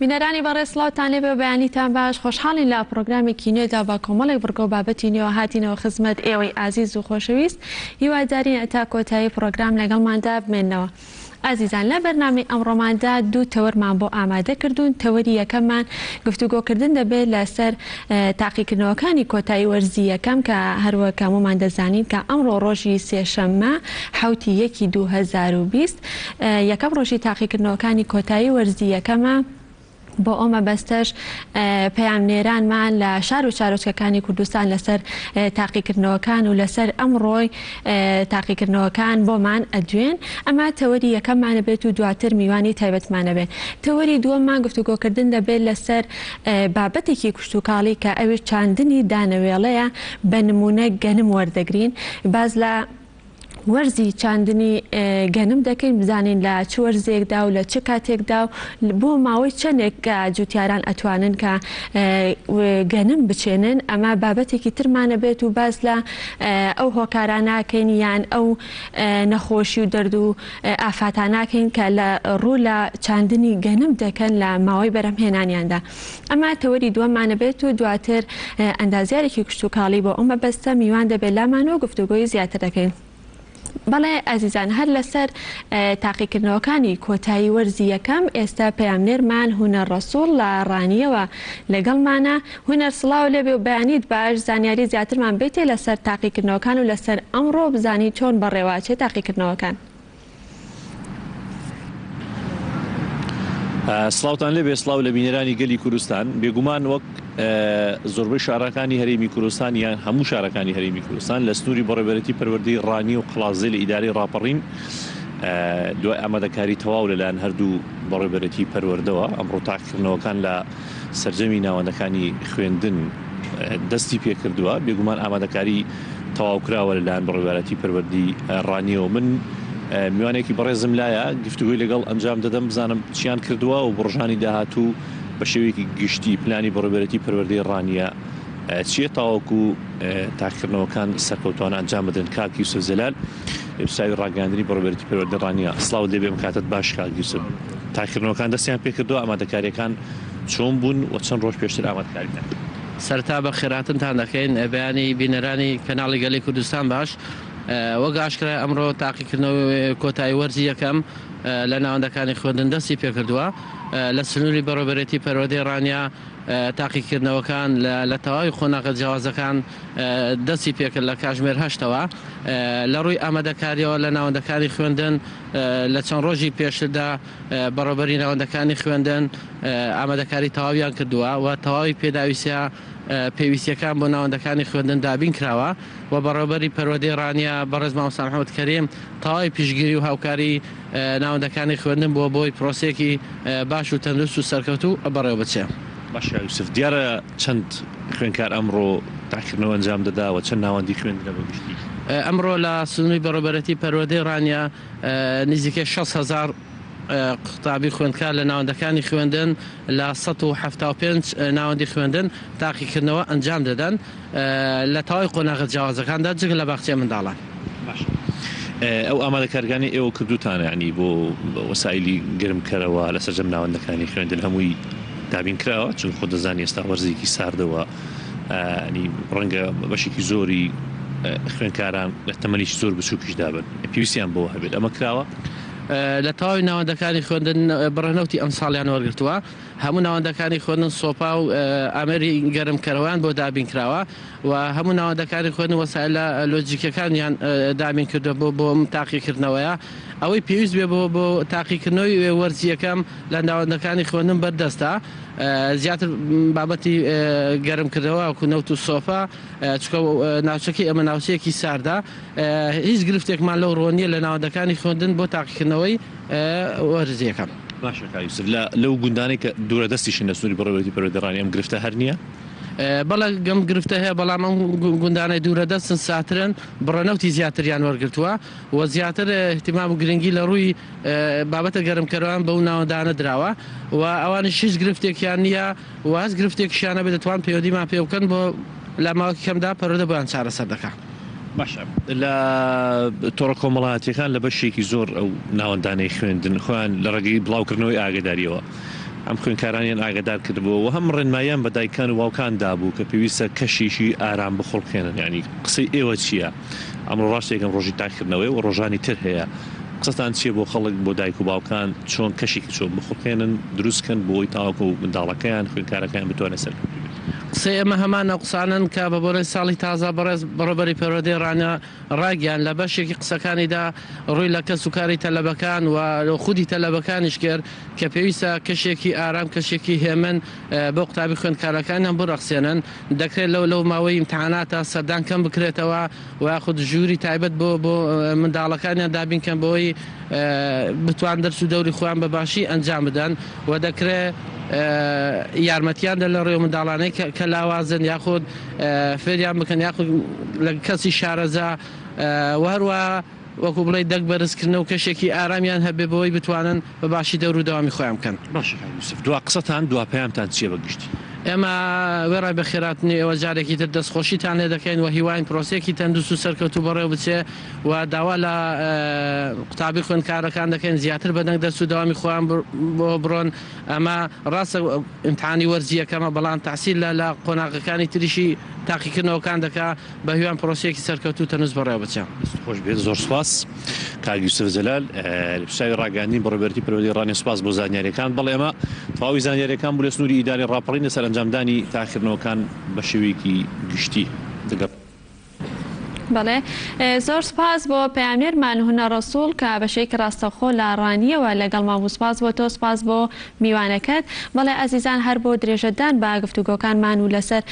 بینەرانی بەڕێسڵاوتان لێ بێ بەیانیتان باش خۆشحاڵین لە پرۆگرامێکی نوێدا بە کۆمەڵێک بڕگە و بابەتی نوێ هاتینەوە خزمەت ئێوەی ئازیز و خۆشەویست هیوادارین ئەتا کۆتایی پرۆگرام لەگەڵماندا بمێننەوە. ئازیزان لە بەرنامەی ئەمڕۆماندا دوو تەوەرمان بۆ ئامادە کردوون. تەوەری یەکەممان گفتوگۆکردن دەبێت لەسەر تاقیکردنەوەکانی کۆتایی وەرزی یەکەم کە هەروەک هەموومان دەزانین کە ئەمڕۆ ڕۆژی سێشەممە 7/1/2020 یەکەم ڕۆژی تاقیکردنەوەکانی کۆتایی وەرزی یەکەمە. بۆ ئەمە بەستەش پەیامنێرانمان لە شار و چارۆچکەکانی کوردستان لەسەر تاقیکردنەوەکان و لەسەر ئەمڕۆی تاقیکردنەوەکان بۆمان ئەدوێن. ئەمە تەوەری یەکەممانە بێت و دواتر میوانی تایبەتمانە بێن. تەوەری دووەممان گفتوگۆکردن دەبێت لەسەر بابەتێکی کشتتوکاڵی کە ئەوێ چاندنی دانەوێڵەیە بە نمونە گەنم وەردەگرین. باز لە وەرزی چاندنی گەنم دەکەین بزانین لە چ وەرزێکدا و لە چ کاتێکدا و بۆ ماوەی چەندێک جوتیاران ئەتوانن کە گەنم بچێنن. ئەمە بابەتێکی ترمانە بێت و باز لە ئەو هۆکاراناکەین یان ئەو نەخۆشی و دەرد و ئافاتاناکەین کە لە ڕوو لە چاندنی گەنم دەکەن لە ماوەی بەرهەمهێنانیاندا. ئەمە تەوەری دووەمانە بێت و دواتر ئەندازیارێکی کشتتوکاڵی بۆ ئەمە بەستە میوان دەبێت لامانەوە گفتوگۆی زیاتر دەکەین. بەڵێ ئازیزان هەر لەسەر تاقیکردنەوەکانی کۆتایی وەرزی یەکەم ئێستا پەیامنێرمان هونەر ڕەسوڵ لە ڕانیەوە لەگەڵمانە. هونەر سڵاو لێبێ و بەیانیت باش زانیاری زیاترمان بێتێ لەسەر تاقیکردنەوەکان و لەسەر ئەمڕۆ بزانی چۆن بەڕێواچێ تاقیکردنەوەکان. سڵاوتان لێبێ سڵاو لە بینەرانی گەلی کوردستان. بێگومان وەک زۆربەی شارەکانی هەرێمی کوردستان یان هەموو شارەکانی هەرێمی کوردستان لە سنووری بەڕێوەبەرەتی پەروەردەی ڕانی و قڵازێ لە ئیدارەی ڕاپەڕین دوای ئامادەکاری تەواو لەلایەن هەردوو بەڕێوەبەرەتی پەروەردەوە ئەمڕۆ تاقیکردنەوەکان لە سەرجەمی ناوەندەکانی خوێندن دەستی پێکردووە. بێگومان ئامادەکاری تەواوکراوە لەلایەن بەڕێوەبەرەتی پەروەردەی ڕانیەوە. من میوانێکی بەڕێزم لایە گفتوگوی لەگەڵ ئەنجام دەدەم بزانم چیان کردووە و بڕژانی داهاتوو بە شێوەیەکی گشتی پلانی بەڕێوەبەرەتی پەروەردەی ڕانیە چیە تاوەکو تاقیکردنەوەکان سەرکەوتوانە ئەنجام بدەن. کاک یوسف زەلال ئێبساوی ڕاگەاندنی بەڕێوەبەرەتی پەروەردەی ڕانیە سڵاو دەبێم کاتت باش کاک یوسف. تاقیکردنەوەکان دەستیان پێکردووە ئامادەکاریەکان چۆن بوون و چەند ڕۆژ پێشتر ئامادەکاریەکان سەرتا بە خێراتنتان دەکەین بەیانی بینەرانی کەناڵی گەلی کوردستان باش. وەک ئاشکرا ئەمڕۆ تاقیکردنەوەی کۆتایی وەرزی یەکەم لە ناوەندەکانی خوێندن دەستی پێکردووە. لە سنووری بەڕێوەبەرەتی پەروەردەی ڕانیا تاقیکردنەوەکان لە تەواوی خۆناغە جیاوازەکان دەستی پێکرد لە کاتژمێر 8ەوە. لە ڕووی ئامادەکاریەوە لە ناوەندەکانی خوێندن لە چەند ڕۆژی پێشدا بەڕێوەبەری ناوەندەکانی خوێندن ئامادەکاری تەواویان کردووە و تەواوی پێداویستە پێویستیەکان بۆ ناوەندەکانی خوێندن دابین کراوە و بەڕێوەبەری پەروەردەی ڕانیا بەڕێز مامۆستا محەممەد کەریم تەواوی پشتگیری و هاوکاری ناوەندەکانی خوێندن بۆ بۆی پرۆسێکی باش و تەندروست و سەرکەوتوو بەڕێوە بچێ. باشە یوسف دیارە چەند خوێندکار ئەمڕۆ تاقیکردنەوە ئەنجام دەداوە چەند ناوەندی خوێندنە بە گشتی؟ ئەمڕۆ لە سنووری بەڕێوەبەرەتی پەروەردەی ڕانیا نزیکەی 6,000 قوتابی خوێندکار لە ناوەندەکانی خوێندن لە 175 ناوەندی خوێندن تاقیکردنەوە ئەنجام دەدەن لە تەواوی قۆناغە جیاوازەکاندا جگە لە باخچەی منداڵان. ئەو ئامادەکارەکانی ئێوە کردوتانە ینی بۆ وەسایلی گرمکەرەوە لە سەرجەم ناوەندەکانی خوێندن هەمووی دابین کراوە چون خۆ دەزانی ئێستا وەرزێکی ساردەوە ینی ڕەنگە بەشێکی زۆری خوێندکاران لە تەمەنیی زۆر بچووکیش دابن پێویستیان بۆ هەبێت ئەمە کراوە. لە تەواوی ناوەندەکانی خوێندن بڕەنەوتی ئەم ساڵیان وەرگرتووە. هەموو ناوەندەکانی خوێندن سۆپا و ئامێری گەرمکەرەوەیان بۆ دابین کراوە و هەموو ناوەندەکانی خوێندن وەسایلە لۆجیکەکانیان دابین کردووە بۆ تاقیکردنەوەیە. ئەوەی پێویست بێ بۆ تاقیکردنەوەی وەرزی یەکەم لە ناوەندەکانی خوێندن بەردەستە. زیاتر بابەتی گەرمکردەوە وەکو نەوت و سۆفا چکە ناوچەکەی ئەمە ناوچەیەکی ساردا هیچ گرفتێکمان لەو ڕۆنیە لە ناوەندەکانی خوێندن بۆ تاقیکردنەوەی وەرزی یەکەم. باشە کاک یوسف لەو گوندانەی کە دوورەدەستیشن لە سنووری بەڕێوەبەرەتی پەروەردەی ڕانیە ئەم گرفتە هەر نییە؟ بەڵێ گەم گرفتە هەیە بەڵام ئەم گوندانەی دوورەدەستن ساترن بڕەنەوتی زیاتریان وەرگرتووە و زیاتر احتیمام و گرنگی لە ڕووی بابەتە گەرمکەرەوەیان بەو ناوەندانە دراوە و ئەوانش هیچ گرفتێکیان نییە و هەست گرفتێکیشیانە بێت دەتوان پەیوەندیمان پێ بکەن بۆ لە ماوەیەکی کەمدا پەروەردە بۆیان چارەسەر دەکات. باشە لە تۆڕە کۆمەڵایەتیەکان لە بەشێکی زۆر ئەو ناوەندانەی خوێندن خۆیان لە ڕێگەی بڵاوکردنەوەی ئاگاداریەوە ئەم خوێنکارانیان ئاگدار کردبووە و هەم ڕێنماییان بە دایکان و باوکان دابوو کە پێویستە کەشێکی ئارام بخۆڵکێنن، ینی قسەی ئێوە چییە؟ ئەمڕۆ ڕاستێکم ڕۆژی تاکردنەوەی و ڕۆژانی تر هەیە، قسەتان چیە بۆ خەڵک بۆ دایک و باوکان چۆن کەشێکی چۆن بخۆڵکێنن دروستکەن بۆی تاواکە و منداڵەکەیان خوێنکارەکەیان بتوانە سەر قسەی ئەمە هەمانە قسانن کە بە بۆرەی ساڵی تازە بەڕێبەری پەروەردەی ڕاگەیان لە بەشێکی قسەکانیدا ڕووی لە کەس و کاری تەلەبەکان و خودی تەلەبەکانیش کرد کە پێویستە کەشێکی ئارام کەشێکی هێمن بۆ قوتابی خوێندکارەکانیان بڕەخسێنن، دەکرێت لەو ماوەی امتحاناتە سەردان کەم بکرێتەوە و یاخود ژووری تایبەت بۆ منداڵەکانیان دابینکەن بۆی بتوان دەرس و دەوری خۆیان بەباشی ئەنجام بدەن و دەکرێت یارمەتیان لە ڕێو منداڵانەی کە لاوازن یاخود فێریان بکەن یاخود لە کەسی شارەزا و هەروە وەکو بڵێ دەک بەرزکردن و کەشێکی ئارامیان هەبێ بەوەی بتوانن بەباشی دەور و دەوامی خۆیان بکەن. باش دوا قسەتان دوا پەیامتان چیە بەگشتی؟ ئێمە وێڕای بە خێراتنی ئێوە جارێکی تر دەستخۆشیتان لێ دەکەین و هیواین پرۆسێکی تەندروست و سەرکەوتوو بەڕێوە بچێ و داوا لە قوتابی خوێندکارەکان دەکەین زیاتر بەدەنگ دەست و دەوامی خۆیان بۆ بڕۆن. ئەمە ڕاستە ئیمتحانی وەرزیەکەمە بەڵام تاثیر لە قۆناغەکانی تریشی تاقیکردنەوەکان دەکا بە هیوان پرۆسێکی سەرکەوتوو تەنووست بەڕێوە بچێ. خۆش بێت، زۆر سوپاس کاک یوسف جەلال پیشاوی ڕاگەاندنی بەڕێوەبەری پەروەردەی ڕانی، سوپاس بۆ زانیاریەکان. بەڵێ ئێمە تەواوی زانیاریەکان بوو لە سنووری ئیداری ڕاپەڕین لەسەر ئەنجامدانی تاقیکردنەوەکان بە شێوەیەکی گشتی دەگەڕ. بەڵێ زۆر سپاس بۆ پەیامێرمان هونە ڕەسوڵ کە بەشێکی ڕاستەخۆ لە ڕانیەوە لەگەڵ مابوو. سپاس بۆ تۆ، سپاس بۆ میوانەکەت. بەڵێ ئەزیزان هەر بۆ درێژەدان بە گفتوگۆکانمان و لەسەر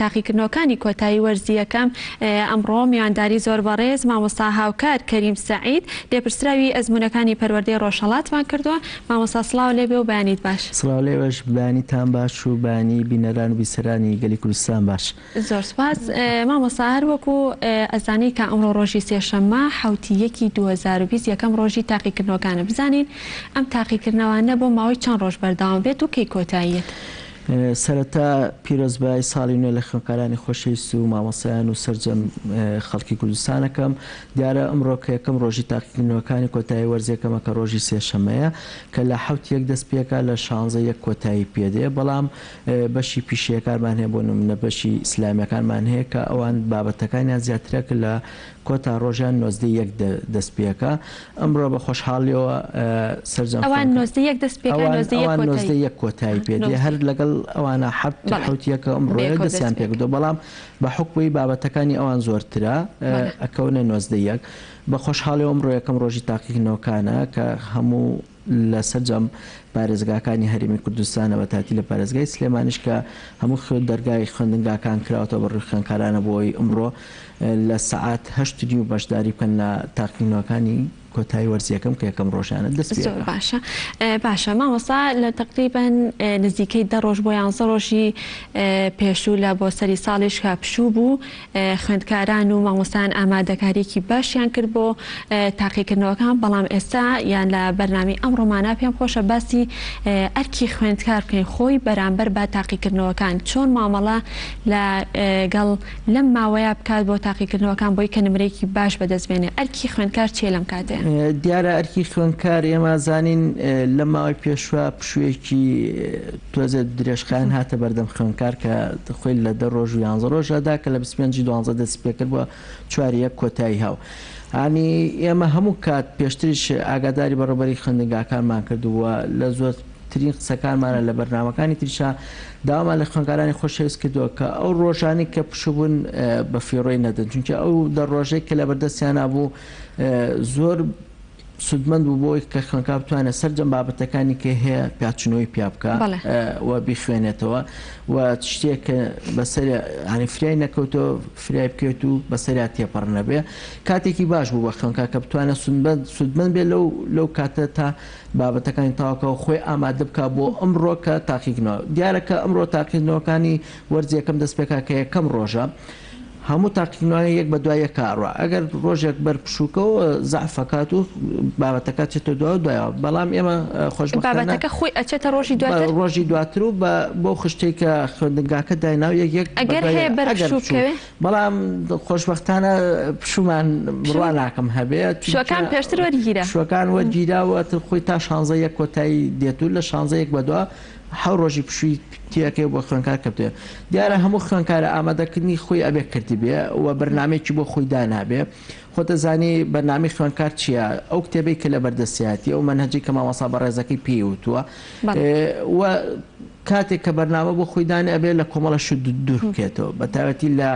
تاقیکردنەوەکانی کۆتایی وەرزیەکەم ئەمڕۆ میوانداری زۆر بەڕێز مامۆستا هاوکار کەریم سەعید لێپرسراوی ئەزمونەکانی پەروەردەی ڕۆژهەڵاتمان کردووە. مامۆستا سڵاو لێبێ و بەیانیت باش. سڵاو لێوەش، بەیانیتان باش و بەیانی بینەران و بیسەرانی گەلی کوردستان باش. زۆر سپاس مامۆستا، هەر وەکو ئەزانی کە ئەمڕۆ ڕۆژی سێشەممە 2020 یەکەم ڕۆژی تاقیکردنەوەکانە بزانین ئەم تاقیکردنەوەانە بۆ ماوەی چەند ڕۆژ بەردەوام بێت و کەی کۆتاییەت؟ سەرەتا پیرۆزبای ساڵی نوێ لە خوێندکارانی خۆشەویست و مامۆسایان و سەرجەم خەڵکی کوردستانەکەم. دیارە ئەمڕۆ کە یەکەم ڕۆژی تاقیکردنەوەکانی کۆتایی وەرزیەکەمە کە ڕۆژی سێشەمەیە کە لە 7 دەست پێکە لە 16 کۆتایی پێدێ، بەڵام بەشی پیشەکانمان هەیە بۆ نمونە بەشی ئیسلامیەکانمان هەیە کە ئەوان بابەتەکانیان زیاترە لە کۆتا ڕۆژان 91 دەست پێکە. ئەمڕۆ بە خۆشحاڵیەوە سەرجەم ئەوان 91 دەست پێکە 91 کۆتایی پێدێ، هەر لەگەڵ ئەوانە حوتیەکە ئەمڕۆیە دەستیان پێکردو، بەڵام بە حکوی بابەتەکانی ئەوان زۆرترە ئەکەونە 91. بە خۆشحاڵی ئەمڕۆ یەکەم ڕۆژی تاقیکردنەوەکانە کە هەموو لە سەرجەم پارێزگاکانی هەرێمی کوردستانە بە تاتی لە پارێزگای سلێمانیش کە هەموو دەرگای خوێندنگاکان کراوەتەوە بە ڕووی خوێندکارانە بۆی ئەمڕۆ لە سەعات 8 بەشداری بکەن لە تاقیکردنەوەکانی کۆتایی وەرزیەکەم کە یەکەم ڕۆژانە دەست پێ. باشە باشە مامۆستا، لە تقریباً نزیکەی 10 ڕۆژ بۆ 11 ڕۆژی پێشوو لە بۆ سەری ساڵیش کاپشوو بوو خوێندکاران و مامۆستایان ئامادەکاریکی باشیان کرد بۆ تاقیکردنەوەکان، بەڵام ئێستا یان لە بەرنامەی ئەم ڕۆمانە پێم خۆشە باسی ئەرکی خوێندکار بکەین خۆی بەرامبەر بە تاقیکردنەوەکان چۆن مامەڵە لەگەڵ لەم ماوەیە بکات بۆ تاقیکردنەوەکان بۆی کە نمرەیەکی باش بەدەستبێنێ. ئەرکی خوێندکار چێ لەم کاتێ؟ دیارە ئەرکی خوێندکار ئێمە زانین لە ماوەی پێشوە پشوویەکی تۆزە درێژخان هاتە بەردەم خوێندکار کە خۆی لە 10 ڕۆژ و 11 ڕۆژەدا کە لە 25 دەست پێکرد بووە 4 کۆتایی هاو. ئانی ئێمە هەموو کات پێشتریش ئاگاداری بەڕێوەبەری خوێندنگاکانمان کردووە لە زۆرترین قسەکانمانە لە بەرنامەکانی تریشا داوامان لە خوێندکارانی خۆشەویست کردووە کە ئەو ڕۆژانی کە پشوبوون بە فێڕۆی نەدەن، چونکە ئەو 10 ڕۆژێک کە لە بەردەستیان نابوو زۆر سودمەند بوو بۆی کە خوێندکار بتوانێت سەرجەم بابەتەکانی کە هەیە پیاچنەوەی پیا بکە و بیخوێنێتەوە و شتێک کە بەسەر ینی فرای نەکەوتەوە فرای بکەوێت و بەسەریا تێپەڕ نەبێ. کاتێکی باش بوو بە خوێندکار کە بتوانێت سودمەند بێت لەو کاتە تا بابەتەکانی تاواکەەوە خۆی ئامادە بکە بۆ ئەمڕۆ کە تاقیکردنەوە. دیارە کە ئەمڕۆ تاقیکردنەوەکانی وەرزیەکەم دەست پێکا کە یەکەم ڕۆژە هەموو تاقیکردنەوەی یەک بە دوای کارڕە ئەگەر ڕۆژێک بەر پشووکەوە زعفەکات و بابەتەکە چێتە دوایەوە بەڵام ئێمە خۆشبەختانەکە خۆی ئەچێتە ڕۆژی دواتر و بۆ خشتێک کە خوێندنگاکە دایناو یەک ئەگەر هەیە بەرپشووکەوێ بەڵام خۆشبەختانە پشومان بڕوا ناکەم هەبێت شوەکان پێشتر وەرگیرە شوەکان وەرگیراوە خۆی تا 16 کۆتایی دێتون لە 16 بەدووە حو ڕۆژی پشووی تیەکەی بۆ خوێنکار کەوتێ دیارە هەموو خوێنکارە ئامادەکردنی خۆی ئەبێ کردی بێ و بەرنمێکی بۆ خۆی دانابێ خۆتەزانی بەرنامی خوێنکار چییە ئەو کتێبەی کە لە بەردەستیاتی ئەو منهەجی کە مامۆستا بە ڕێزەکەی پێیوتووە و کاتێک کە بەرنامە بۆ خۆیدان ئەبێ لە کۆمەڵەش دوور بکێتەوە بە تایبەتی لە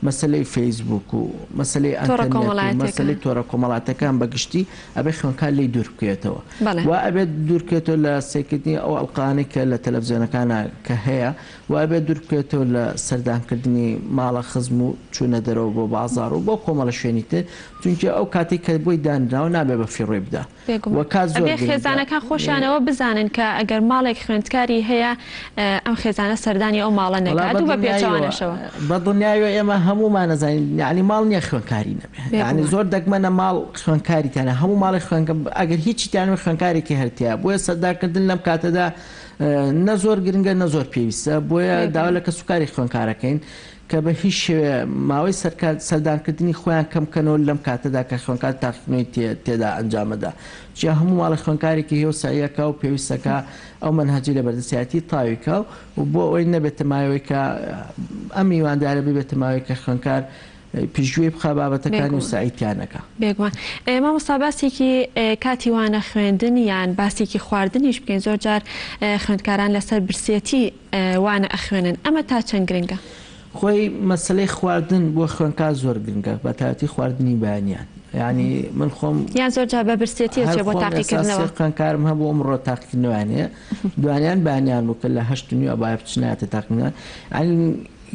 مەسلەی فەیسبوک و مەسلەی ئەنتەرنێت و مەسلەی تۆڕە کۆمەڵاتەکان بەگشتی ئەبێ خوێنکار لی دوور بکێتەوە و ئەبێت دوورکێتەوە لە سێکردنی ئەو ئەڵقانەی کە لە تەلەڤیزیۆنەکانە کە هەیە و ئەبێت دوور بکێتەوە لە سەردانکردنی ماڵە خزم و چوونە دەرەوە بۆ بازار و بۆ کۆمەڵە شوێنی تر چونکە ئەو کاتی کە بۆی دانراوە نابێ بە فیڕێ بدا ئەبێ خێزانەکان خۆشیانەوە بزانن کە ئەگەر ماڵێک خوێندکاری هەیە ئەم خێزانە سەردانی ئەو ماڵە نەکات و بە پێچوانەشەوە بە دڵنیاوە ئێمە هەمومان نەزانین یعنی ماڵ نییە خوێنکاری نەبێ یعنی زۆر دەگمەنە ماڵ خوێنکاری تیانە هەموو ماڵی ئەگەر هیچی تیانە خوێنکارێکی هەرتیا بۆیە سەردارکردن لەم کاتەدا نە زۆر گرنگە نە زۆر پێویستە بۆیە داوا لە کە سوکاری خوێنکارەکەین کە بە هیچ شێوێ ماوەی سەردانکردنی خۆیان کەمکەنەوە لەم کاتەدا کە خوێنکار تاقیکردنەوەی تێدا ئەنجامەدا جا هەموو ماڵی خوێنکارێکی هێو ساییەکە و پێویستەکە ئەو منهەجی لە بەردەستیاتی تاویکە و بۆ ئەوەی نەبێتە مایەوەی کە ئەم میواندارە ببێتە ماوەی کە خوێنکار پێشگوێی بخە بابەتەکانی و سعیدیانەکە بێگومان مامۆستا باسێکی کاتی وانە خوێندن یان باسێکی خواردنیش بکەین زۆر جار خوێندکاران لەسەر برسێتی وانە ئەخوێنن ئەمە تا چەند گرنگە خۆی مەسلەی خواردن بۆ خوێنکار زۆر گرنگە بە تایبەتی خواردنی بەیانیان ینی من خۆم یان زۆر جار بە برسێتی بۆ تاقیکردنەوە خوێنکارم هەبوو ئەمڕۆ تاقیکردنەوەیانەیە دوانیان بەیانیان بوو کە لە 8:30 ئەبایە بچنایەتە تاقیکردنەوە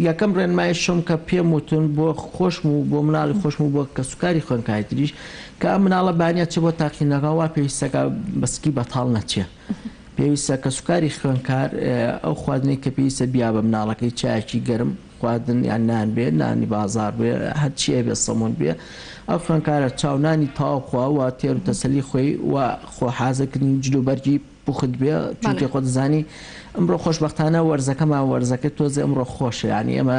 یەکەم ڕێنمای شەم کە پێم وتون بۆ خۆشم و بۆ مناڵی خۆشم و بۆ کە سوکاری خوێنکاری تریش کە ئەم مناڵە بانیا چ بۆ تاقیکردنەوە وا پێویستەکە بەسکی بەتاڵ نەچێ پێویستە کە سوکاری خوێنکار ئەو خواردنەی کە پێویستە بیا بە مناڵەکەی چایەکی گەرم خواردن یان نان بێ نانی بازار بێ هەرچی بێ سەمون بێ ئەو خوێنکارە چاونانی تاوخواوە تێر و تەسەلی خۆی و خۆحازەکردنی جلوبەرگی بخت بێ چونکە خۆ دەزانی ئەمڕۆ خۆشبەختانە وەرزەکەمان وەرزەکە تۆزە ئەمڕۆ خۆشە ینی ئەمە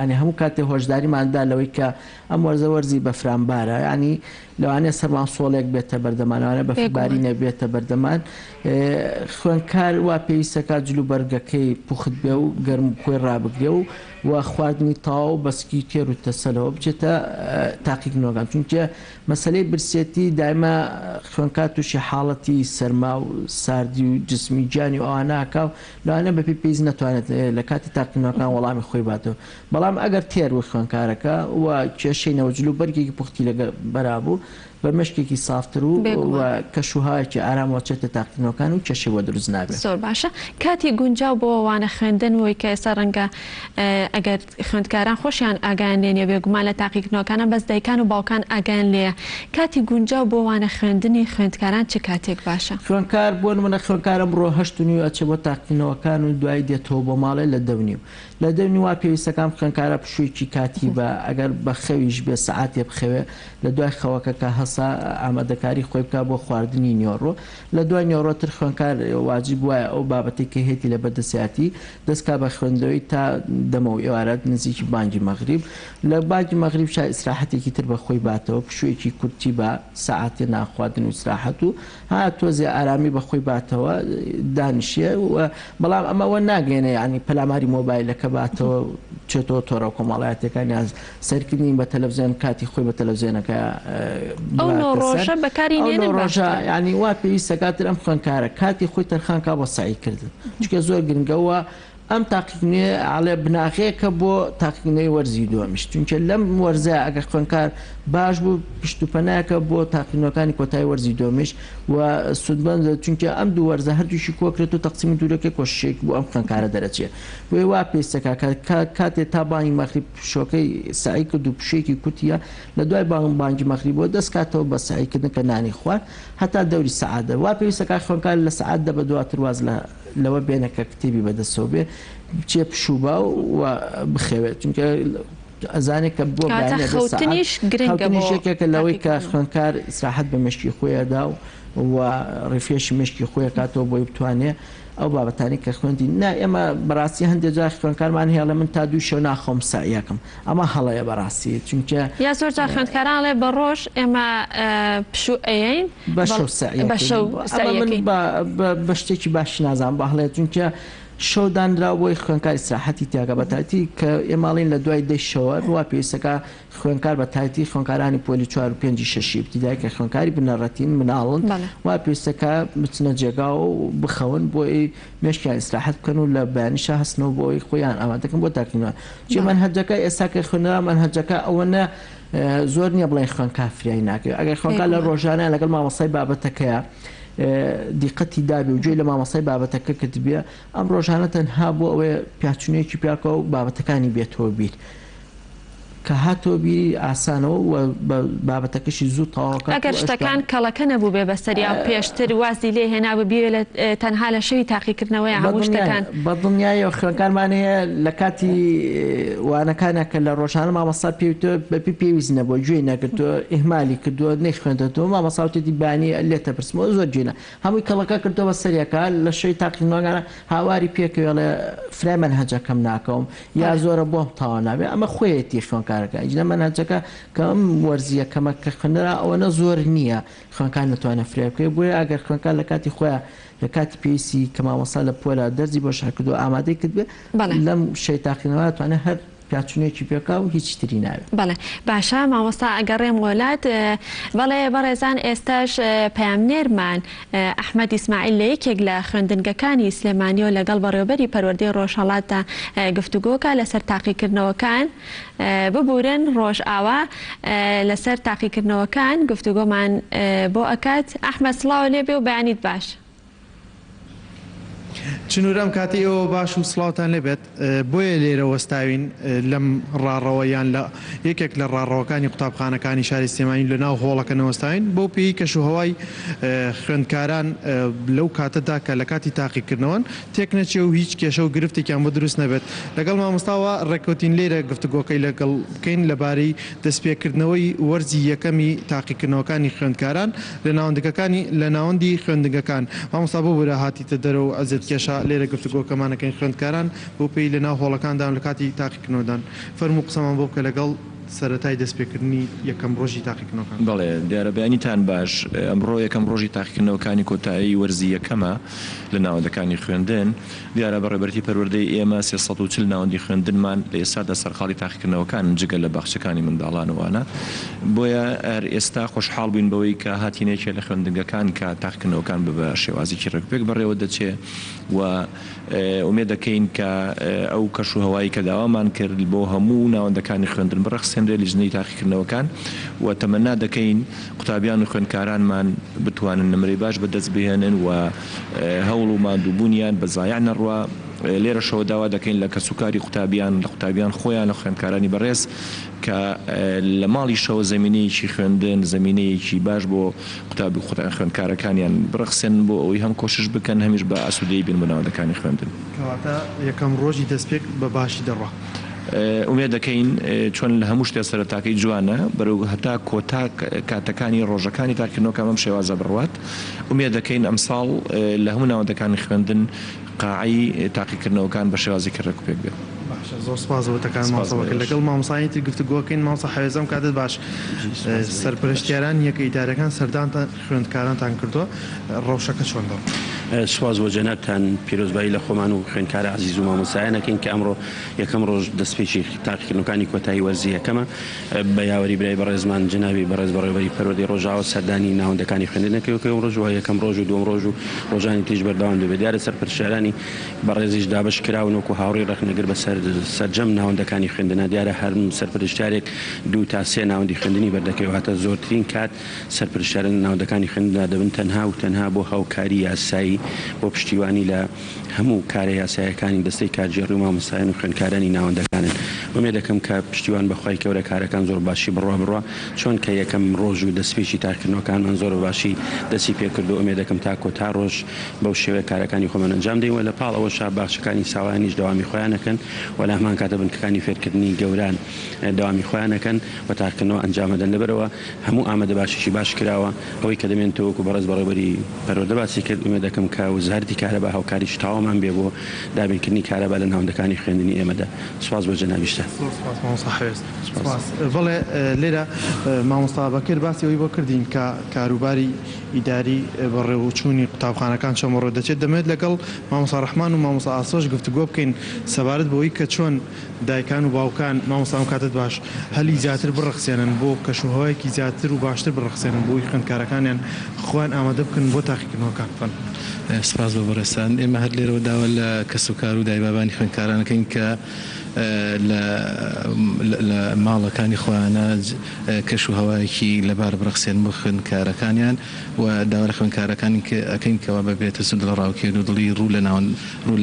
ینی هەموو کاتێ هۆشداریماندا لەوەی کە ئەم وەرزە وەرزی بەفرانبارە ینی لەوانەیە سەرمان سۆڵێک بێتە بەردەمانوانە بەفباری نەبێتە بەردەمان خوێنکار وا پێویستەکە جلوبەرگەکەی پوخت بێ و گەرم خۆی ڕابگرێ و خواردنی تاو بەسکی تێر و تەسەلەوە بچێتە تاقیکردنەوەکان چونکە مەسلەی برسێتی دایما خوێنکار تووشی حاڵەتی سەرما و ساردی و جسمی جانی و ئەواناکە لەوانە بە پێویست ناتوانێت لە کاتی تاقیکردنەوەکان وەڵامی خۆی باتەوە بەڵام ئەگەر تێر و خوێنکارەکە و کێشەی نەوەجلو بەرگێکی پوختی لەگە بەرابوو بە مشکێکی سافتر و کەشوهایەکی ئارامەوەچێتە تاقیکردنەوەکان و کێشەی بۆ دروست نابێت زۆر باشە کاتی گونجاو بۆ وانە خوێندنەوەی کە ئێستا ڕەنگە ئەگەر خوێندکاران خۆشیان ئاگیان لێنێ بێگومان لە تاقیکردنەوەکانە بەس دایکان و باوکان ئاگیان لێە کاتی گونجاو بۆ وانە خوێندنی خوێندکاران چه کاتێک باشە خوێندکار بۆ منە خوێندکارم ڕۆ 8:30 ئەچێ بۆ تاقیکردنەوەکان و دوای دێتەوە بۆ ماڵێ لە 10:30 لە 10:30 وا پێویستەکان خوێندکارە پشوویەکی کاتی بە ئەگەر بە خەویش بێ سەعاتێ بخەوێ لە دوای خەوەکە کە هەسا ئامادەکاری خۆی بکە بۆ خواردنی نیۆڕۆ لە دوای نیۆڕۆتر خوێندکار واجب وایە ئەو بابەتێکی هێتی لە بەردەستیاتی دەستکا بە خوێندەوەی تا دەمەوە ئێوارەت نزیکی بانگی مەغریب لە بانگی مەغریب شای ئیسراحەتێکی تر بەخۆی باتەوە پشوویەکی کورتی بە سەعاتێ ناخواردن و ئیسراحەت و ها تۆزێ ئارامی بەخۆی باتەوە دانیشێ بەڵام ئەمەوە ناگەێنێ ینی پەلاماری مۆبایلەکە باتەوە چێتەوە تۆڕە کۆمەڵایەتەکان یان سەرکردنی بە تەلەڤیزیۆن کاتی خۆی بە تەلەڤیزیۆنەکە ڕۆژە بەکاری ڕۆژە ینی وا پێویستە کاتر ئەم خوێندکارە کاتی خۆی تەرخانکە بۆ سعیکردن چونکە زۆر گرنگەوە ئەم تاقیکردنەوەی ئاڵێ بناغەیەکە بۆ تاقیکردنەوەی وەرزی دووەمیش چونکە لەم وەرزە ئەگەر خوێندکار باش بوو پشتوپەنایەکە بۆ تاقیکردنەوەکانی کۆتایی وەرزی دووەمیش و سودمەند چونکە ئەم دوو وەرزە هەردووشی کۆکرێت و تەقسیمی دوورەکەی کۆشێک بۆ ئەم خوێندکارە دەرەچێت بۆی وا پێویستەکە کاتێ تا بانگی مەغریب شۆکەی سعی کرد و پشێکی کوتیە لە دوای بانگی مەغریب بۆ دەستکاتەوە بە سعیکردن کە نانی خوارد هەتا دەوری سەعاتە وا پێویستەکە خوێندکار لە سەعاتدا بە دواتر واز لەوە بێنەکە کتێبی بەدەستەوە بێ بچێ پشوبا و بخەوێت چونکە ئەزانێت کە بۆ خەوتنیش گرنگە یەکێکە لەوەی کە خوێندکار ئیسراحەت بە مشکی خۆیەدا و ڕێفێشی مشکی خۆی کاتەوە بۆی بتوانێت ئەو بابەتانی کە خوێندی نا ئێمە بەڕاستی هەندێک جار خوێندکارمان هەیە لە من تا دوو شەو ناخۆم سایەکەم ئەمە هەڵەیە بەڕاستی چونکە یا زۆر جار خوێندکاران لێ بە ڕۆژ ئێمە پشوو ئەین بە شتێکی باش نازان بە هەڵێت چونکە شەودانرا بۆی خوێنکار ئیسراحەتی تیاگە بەتایەتی کە ئێماڵین لە دوای دەی شەوە وا پێویستەکە خوێنکار بەتایەتی خوێنکارانی پۆلی 4 و 5 6 ابتیدای کە خوێنکاری بنەڕەتین مناڵن وا پێویستەکە بچنە جێگا و بخەون بۆی مێشکیان ئیسراحەت بکەن و لە بەیانیشە هەستنەوە بۆی خۆیان ئامادەکەن بۆ تاقینەوە چی منهەجەکە ئێستا کە خوێنەرە منهەجەکە ئەوەنە زۆر نییە بڵێن خوێنکار فریای ناکەوێت ئەگەر خوێنکار لە ڕۆژانە لەگەڵ مامۆستای بابەتەکەیە دیقەتی دابێ و گوێی لە مامۆستای بابەتەکە کردبێ ئەم ڕۆژانە تەنها بۆ ئەوەیە پیاچونەیەکی پیاکە و بابەتەکانی بێتەوە بیر کە هاتۆ بیری ئاسانەوە و بابەتەکەشی زوو تەواوەکە ئەگەر شتەکان کەڵەکە نەبوو بێ بەسەریا پێشتر وازی لێ هێنا ببیێ لە تەنها لە شەوی تاقیکردنەوەی هەموو شتەکان بە دڵنیایە خوێنکارمان هەیە لە کاتی وانەکانە کە لە ڕۆژانە مامۆستا پێوتۆ بەپی پێویست نەبووە گوێی نەکردووە ئیهمالی کردووە نەخوێندێتەوە مامۆستاوتێتی بانی لێتە پرسمەوە زۆر جێنە هەمووی کەڵەکە کردەوە سەریەکە لە شەوی تاقیکردنەوەکانە هاواری پێکەوێ لە فرای منهەجەکەم ناکەم یا زۆرە بۆم تاوا نابێ ئەمە خۆیەتی خوێنکارەکە ئیجنە منهەجەکە کە ئەم وەرزیە کەمە کە خوێنەرە ئەوەنە زۆر نییە خوێنکار نتوانێت فرای بکەوێت بۆیە ئەگەر خوێنکار لە کاتی خۆیان لە کاتی پێویستی کە مامۆستا لە پۆلە دەرزی بۆ شاکردو ئامادەی کردبێ لەم شەی تاقینەوە توانێت هەر پیاچونێکی پێکا و هیچ تری ناوێت بەڵێ باشە مامۆستا ئەگەڕێم وڵات بەڵێ بەڕێزان ئێستاش پەیامنێرمان ئەحمەد ئیسماعیل لە یەکێک لە خوێندنگەکانی سلێمانیەوە لەگەڵ بەڕێوەبەری پەروەردەی ڕۆژهەڵاتدا گفتوگۆکە لەسەر تاقیکردنەوەکان ببورن ڕۆژ ئاوا لەسەر تاقیکردنەوەکان گفتوگۆمان بۆ ئەکات ئەحمەد سڵاو لێبێ و بەیانیت باش چنوورم کاتی ئەوە باش و سڵاوتان لێبێت بۆیە لێرە وەستاوین لەم ڕاڕەوەیان لە یەکێک لە ڕاڕەوەکانی قوتابخانەکانی شاری سلێمانی لە ناو هۆڵەکە نەوەستاوین بۆ پێی کەشوهەوای خوێندکاران لەو کاتەدا کە لە کاتی تاقیکردنەوەن تێک نەچێ و هیچ کێشە و گرفتێکیان بۆ دروست نەبێت لەگەڵ مامۆستاوە ڕێکوتین لێرە گفتوگۆکەی لەگەڵ بکەین لەبارەی دەستپێکردنەوەی وەرزی یەکەمی تاقیکردنەوەکانی خوێندکاران لە ناوەندەکەەکانی لە ناوەندی خوێندنگەکان مامۆستا بۆ بورە هاتیتە دەرەوە ئەزت کێشە لێرە گفتوگۆکەمانەکەین خوێندکاران بۆ پێی لە ناو هۆڵەکاندان لە کاتی تاقیکردنەوەدان فەرموو قسەمان بۆ بکە لەگەڵ سەرەتای دەستپێکردنی یەکەم ڕۆژی تاقیکردنەوەکان. بەڵێ دیارە بەیانیتان باش ئەمڕۆ یەکەم ڕۆژی تاقیکردنەوەکانی کۆتایی وەرزی یەکەمە لە ناوەندەکانی خوێندن دیارە بەڕێبەرەتی پەروەردەی ئێمە 340 ناوەندی خوێندنمان لە ئێستادا سەرقاڵی تاقیکردنەوەکان جگە لە باخچەکانی منداڵانەوانە بۆیە هەر ئێستا خۆشحاڵ بووین بەوەی کە هاتینێکێ لە خوێندنگەکان کە تاقیکردنەوەکان بە شێوازێکی ڕێکپێک بەڕێوە دەچێ و ئومێد دەکەین کە ئەو کەشوهەوایی کە داوامان کرد بۆ هەموو ناوەندەکانی خوێندن بڕەخسێنرێ لیژنەی تاقیکردنەوەکان و تەمەنا دەکەین قوتابیان و خوێندکارانمان بتوانن نمرەی باش بەدەست بهێنن و هەوڵ و مادووبوونیان بە زایع نەڕوا لێرە شەوە داوا دەکەین لە کەسوکاری قوتابیان لە قوتابیان خۆیان لە خوێندکارانی بەڕێز کە لە ماڵی شەوە زمینەیەکی خوێندن زمینەیەکی باش بۆ قوتابی خوێندکارەکانیان بڕەخسێن بۆ ئەوەی هەم کۆشش بکەن هەمیش بە ئاسوودەی بین بناوەندەکانی خوێندن کەواتە یەکەم ڕۆژی دەستپێک بە باشی دەڕوا ئومێد دەکەین چۆن لە هەموو شتێ سەرەتاکەی جوانە بەرەو هەتا کۆتا کاتەکانی ڕۆژەکانی تاقیکردنەوەکە ئەم شێوازە بڕوات ئومێد دەکەین ئەمساڵ لە هەموو ناوەندەکانی خوێندن قاعی تاقیکردنەوەکان بە شێوازێکی ڕێکوپێک بێت. زۆر سپاسەوەتەکان ماسەوەکە لەگەڵ مامۆسایەتی گفتوگۆکەین مامۆستا حەوێزەم کاتت باش سەرپەرشتیاران یەکە ئیدارەکان سەردانتان خوێندکارانتان کردووە ڕەوشەکە چۆن دەڕ سواز بۆ جەنابتان پیرۆزبایی لە خۆمان و خوێندکارە عزیز و مامۆسایانەکەین کە ئەمڕۆ یەکەم ڕۆژ دەستپێکی تاقیکردنەوەکانی کۆتایی وەرزی یەکەمە بە یاوەری برای بەڕێزمان جنابی بەڕێز بەڕێوەبەری پەروەردەی ڕۆژاوە سەردانی ناوەندەکانی خوێندنەکەی ڕۆژ و یەکەم ڕۆژ و دوم ڕۆژ و ڕۆژانی تریش بەردەوام دەبێت دیارە سەرپەرشتیارانی بەڕێزیش دابش کراون وەکو هاوڕێی ڕەخنەگر بە سەرجەم ناوەندەکانی خوێندنە دیارە هەر سەرپەرشتیارێک 2 تا 3 ناوەندی خوێندنی بەردەکەوە هاتە زۆرترین کات سەرپەرشتیاران ناوەندەکانی خوێندندا دەبن تەنها و تەنها بۆ هاوکاری یاسایی بۆ پشتیوانی لە هەموو کارە یاسایەکانی دەستەی کارژێڕی و مامۆستایان و خوێندکارانی ناوەندەکانن و ومێ دەکەم کە پشتیوان بەخوای کەورە کارەکان زۆر باشی بڕوا چۆن کە یەکەم ڕۆژ و دەستپێکی تاکردنەوەکانمان زۆر باشی دەستی پێکرد و ئەمێ دەکەم تا ڕۆژ بەو شێوەیە کارەکانی خۆمان ئەنجام دەین و لە پاڵ ئەوە باخچەکانی ساوانیش دەوامی خۆیانەکەن و لە هەمان کاتە بنکەکانی فێرکردنی گەوران داوامی خۆیانەکەن و تاکردنەوە ئەنجامەدەن لەبەرەوە هەموو ئامادە باشیشی باش کراوە ئەوەی کە دەمێنێتەوە وەکو بەڕێز بەڕێوەبەری پەروەردە باسی کرد ومێ دەکەم کە وزارەتی کارەبا هاوکاریش تاوامان بێ بۆ دابینکردنی کارەبا لە ناوەندەکانی خوێندنی ئێمەدا. سوپاس بۆ جەنابیشتە. بەڵێ لێرە مامۆستا بەکر باسی ئەوی بۆ کردین کە کاروباری ئیداری بەڕێوەچوونی قوتابخانەکان چەمەڕۆ دەچێت دەمێت لەگەڵ مامۆستا ڕەحمان و مامۆستا ئاسۆش گفتوگۆ بکەین سەبارەت بۆی کە چۆن دایکان و باوکان مامۆستام کاتت باش هەلی زیاتر بڕەخسێنن بۆ کەشوهەوایەکی زیاتر و باشتر بڕەخسێنن بۆی خوێندکارەکانیان خۆیان ئامادە بکەن بۆ تاقیکردنەوەکان فەن. سپاس بۆ بەڕێستان. ئێمە هەر لێرەوە داوا لە کەسوکار و دایبابانی خوێندکارانەکەین کە لە ماڵەکانی خۆیانە کەش و هەوایەکی لەبار بڕەخسێن بۆ خوێندکارەکانیان و داوا لە خوێندکارەکانی ئەەکەین کەەوە بەبێتە سود لە ڕاوکێن و دڵی ڕوو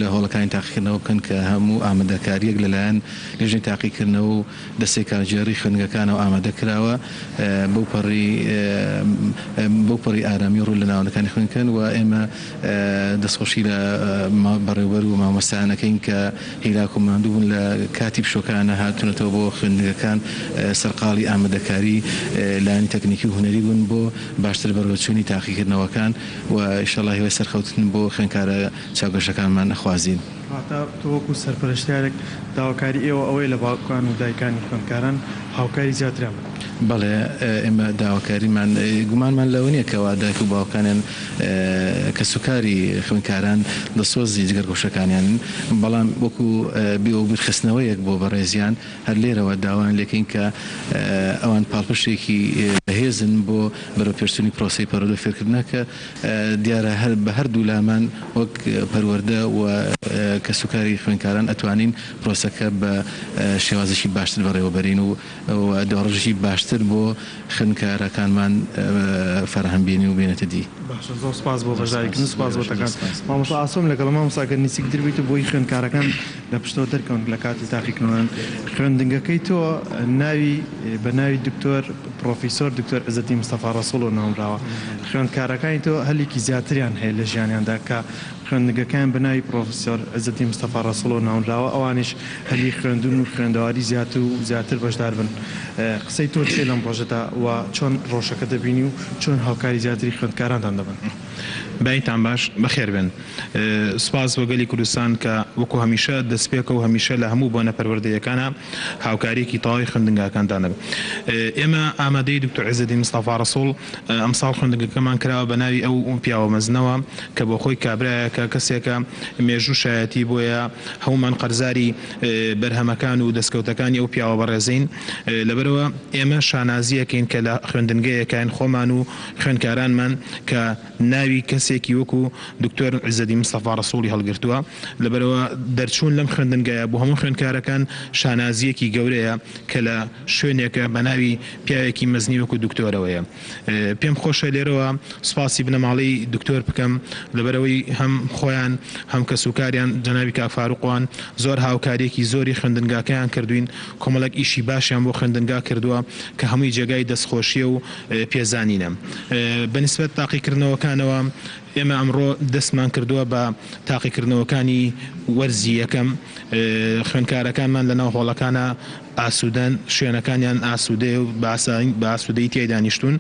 لە هۆڵەکانی تاقیکردنەوە بکەن کە هەموو ئامادەکاریەک لەلایەن لێژنی تاقیکردنەوە و دەستەی کارژێری خوێندەکانەوە ئامادە کراوە بەو پەڕی ئارامی ڕوو لە ناوەندەکانی خوێنکەن و ئێمە دەستخۆشی لە بەڕێوەبەر و مامۆستایانەکەین کە هیلاک و ماندوو بوون لە کاتی پشۆکانە هاتوونەتەوە بۆ خوێندەکان سەرقاڵی ئامادەکاری لایەنی تەکنیکی و هونەری بوون بۆ باشتر بەڕێوەچوونی تاقیکردنەوەکان و ئینشەڵڵا هیوای سەرخەوتن بۆ خوێندکارە چاوگەشەکانمان ئەخوازیین. تۆ وەکو سەرپەرشتیارێک داواکاری ئێوە ئەوەی لە باوکان و دایکانی خوێندکاران هاوکاری زیاترە. بەڵێ ئێمە داواکاریمان گومانمان لەوە نییە کەوا دایک و باوکانیان کە سوکاری خوێندکاران دەسۆزی جگەرگۆشەکانیان بەڵام وەکو بیرخستنەوەیەک بۆ بەڕێزیان هەر لێرەوە داوان لێکین کە ئەوان پاڵپشتێکی بەهێزن بۆ بەرەوپێشچوونی پرۆسی پەروەردە فێرکردنە کە دیارە بە هەردوو لامان وەک پەروەردە و کە سوکاری خوێندکاران ئەتوانین پرۆسەکە بە شێوازشی باشتر بەڕێوەبەرین و دۆڕژی باشتر بۆ خوێندکارەکانمان فەرهەمبێنی و بێنێتە دی. زۆر سپاس بۆ بەژاریکردن سپاس بۆتەکان. مامۆستا ئاسۆم لەگەڵ مامۆستاگەر نزیک دەبیت بۆی خوێندکارەکان لە پشتەوە دەرکەون لە کاتی تاقیکردنەوەن خوێندنگەکەی تۆ بە ناوی دکتۆر پرۆفیسۆر دکتۆر عزەتی مستەفا ڕەسوڵ و نامراوە. خوێندکارەکانی تۆ هەلێکی زیاتریان هەیە لە ژیانیاندا کە خوێندنگەکان بە ناوی پرۆفیسۆر عزەتی مستەفا ڕەسوڵ و نامراوە ئەوانش هەلی خوێندون و خوێندەواری زیاتر بەشدار بن. قسەی تۆ چێ لەم ڕۆژەدا و چۆن ڕۆژەکە دەبینی و چۆن هاوکاری زیاتری خوێندکارانتان دەبن؟ بايتان باش بخير بن سپاس بۆ گەلی کوردستان کە وەکو هەمیشە دەستپێکە و هەمیشە لە هەموو بۆنە پەروەردەیەکانە هاوکاریەکی تەواوی خوێندنگەکانتان دەبن. ئێمە ئامادەی دکتۆر عزەتی مستەفا ڕەسوڵ ئەمساڵ خوێندنگەکەمان کراوە بە ناوی ئەو پیاوە مەزنەوە کە بۆ خۆی کابرایەکە کەسێکە مێژوو شایەتی بۆیە هەمومان قەرزاری بەرهەمەکان و دەستکەوتەکانی ئەو پیاوە بەڕێزین. لەبەرەوە ئێمە شانازیەکەین کە لە خوێندنگەیەکان خۆمان و خوێندکارانمان کە ناوی کەسێکی وەکو دکتۆر عزەتی مستەفا ڕەسوڵی هەڵگرتووە. لەبەرەوە دەرچوون لەم خوێندنگایە بۆ هەموو خوێندکارەکان شانازیەکی گەورەیە کە لە شوێنێکە بە ناوی پیاوێکی مەزنی وەکو دکتۆرەوەیە. پێم خۆشە لێرەوە سپاسی بنەماڵی دکتۆر بکەم لەبەرەوەی هەم خۆیان هەم کەسوکاریان جەنابی کاک فاروقوان زۆر هاوکاریەکی زۆری خوێندنگاکەیان کردوین کۆمەڵێک ئیشی باشیان بۆ خوێندنگا کردووە کە هەمووی جێگای دەستخۆشیە و پێزانینە. بەنسبەت تاقیکردنەوەکانەوە ئێمە ئەمڕۆ دەستمان کردووە بە تاقیکردنەوەکانی وەرزی یەکەم. خوێندکارەکانمان لەناو هۆڵەکانە ئاسوودەن شوێنەکانیان ئاسوودەیە و بە ئاسوودەی تێی دانیشتون.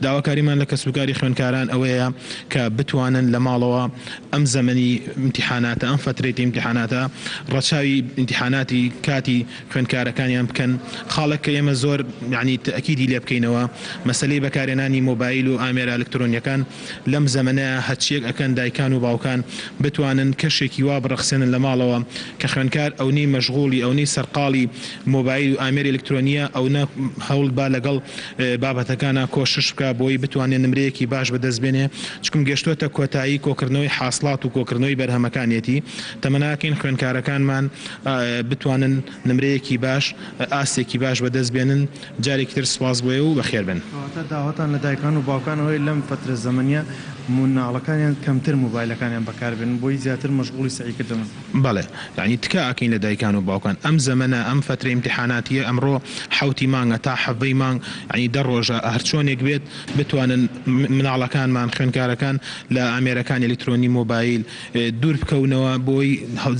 داواکاریمان لە کەسوکاری خوێندکاران ئەوەیە کە بتوانن لە ماڵەوە ئەم زەمەنی امتحاناتە ئەم فترەتی امتحاناتە ڕەچاوی امتحاناتی کاتی خوێندکارەکانیان بکەن. خاڵێک کە ئێمە زۆر یعنی تەکیدی لێ بکەینەوە مەسەلەی بەکارهێنانی مۆبایل و ئامێرە ئەلکترۆنیەکان لەم زەمەنەیە هەرچیەک ئەکەن دایکان و باوکان بتوانن کەشێکی وا بڕەخسێنن لە ماڵەوە کە خوێندکار ئەوەی مەشغوڵی ئەوەی سەرقاڵی مۆبایل و ئامێری ئەلکترۆنیە ئەو هەوڵ با لەگەڵ بابەتەکانە کۆشش بکە بۆی بتوانێت نمرەیەکی باش بەدەستبێنێ چکم گەشتوتە کۆتایی کۆکردنەوەی حاصلات و کۆکردنەوەی بەرهەمەکانیەتی تەمەناکەین خوێندکارەکانمان بتوانن نمرەیەکی باش ئاستێکی باش بەدەستبێنن. جارێکی تر سپاس بۆیە و بەخێر بن. داواتان لە دایکان و باوکانەوەی لەم فترە زەمەنیە مناڵەکانیان کەمتر موبایلەکانیان بەکاربێن بۆی زیاتر مەشغوڵی سعیکردن. بەڵێ یعنی تکە ئاکەین لە دایکان و باوکان ئەم زەمەنە ئەم فترە ئیمتیحاناتیە ئەمڕۆ حوتی مانگە تا حەڤەی مانگ ینی دە ڕۆژە هەر چۆنێک بێت بتوانن مناڵەکانمان خوێندکارەکان لە ئامێرەکان ئەلکترۆنی مۆبایل دوور بکەونەوە بۆی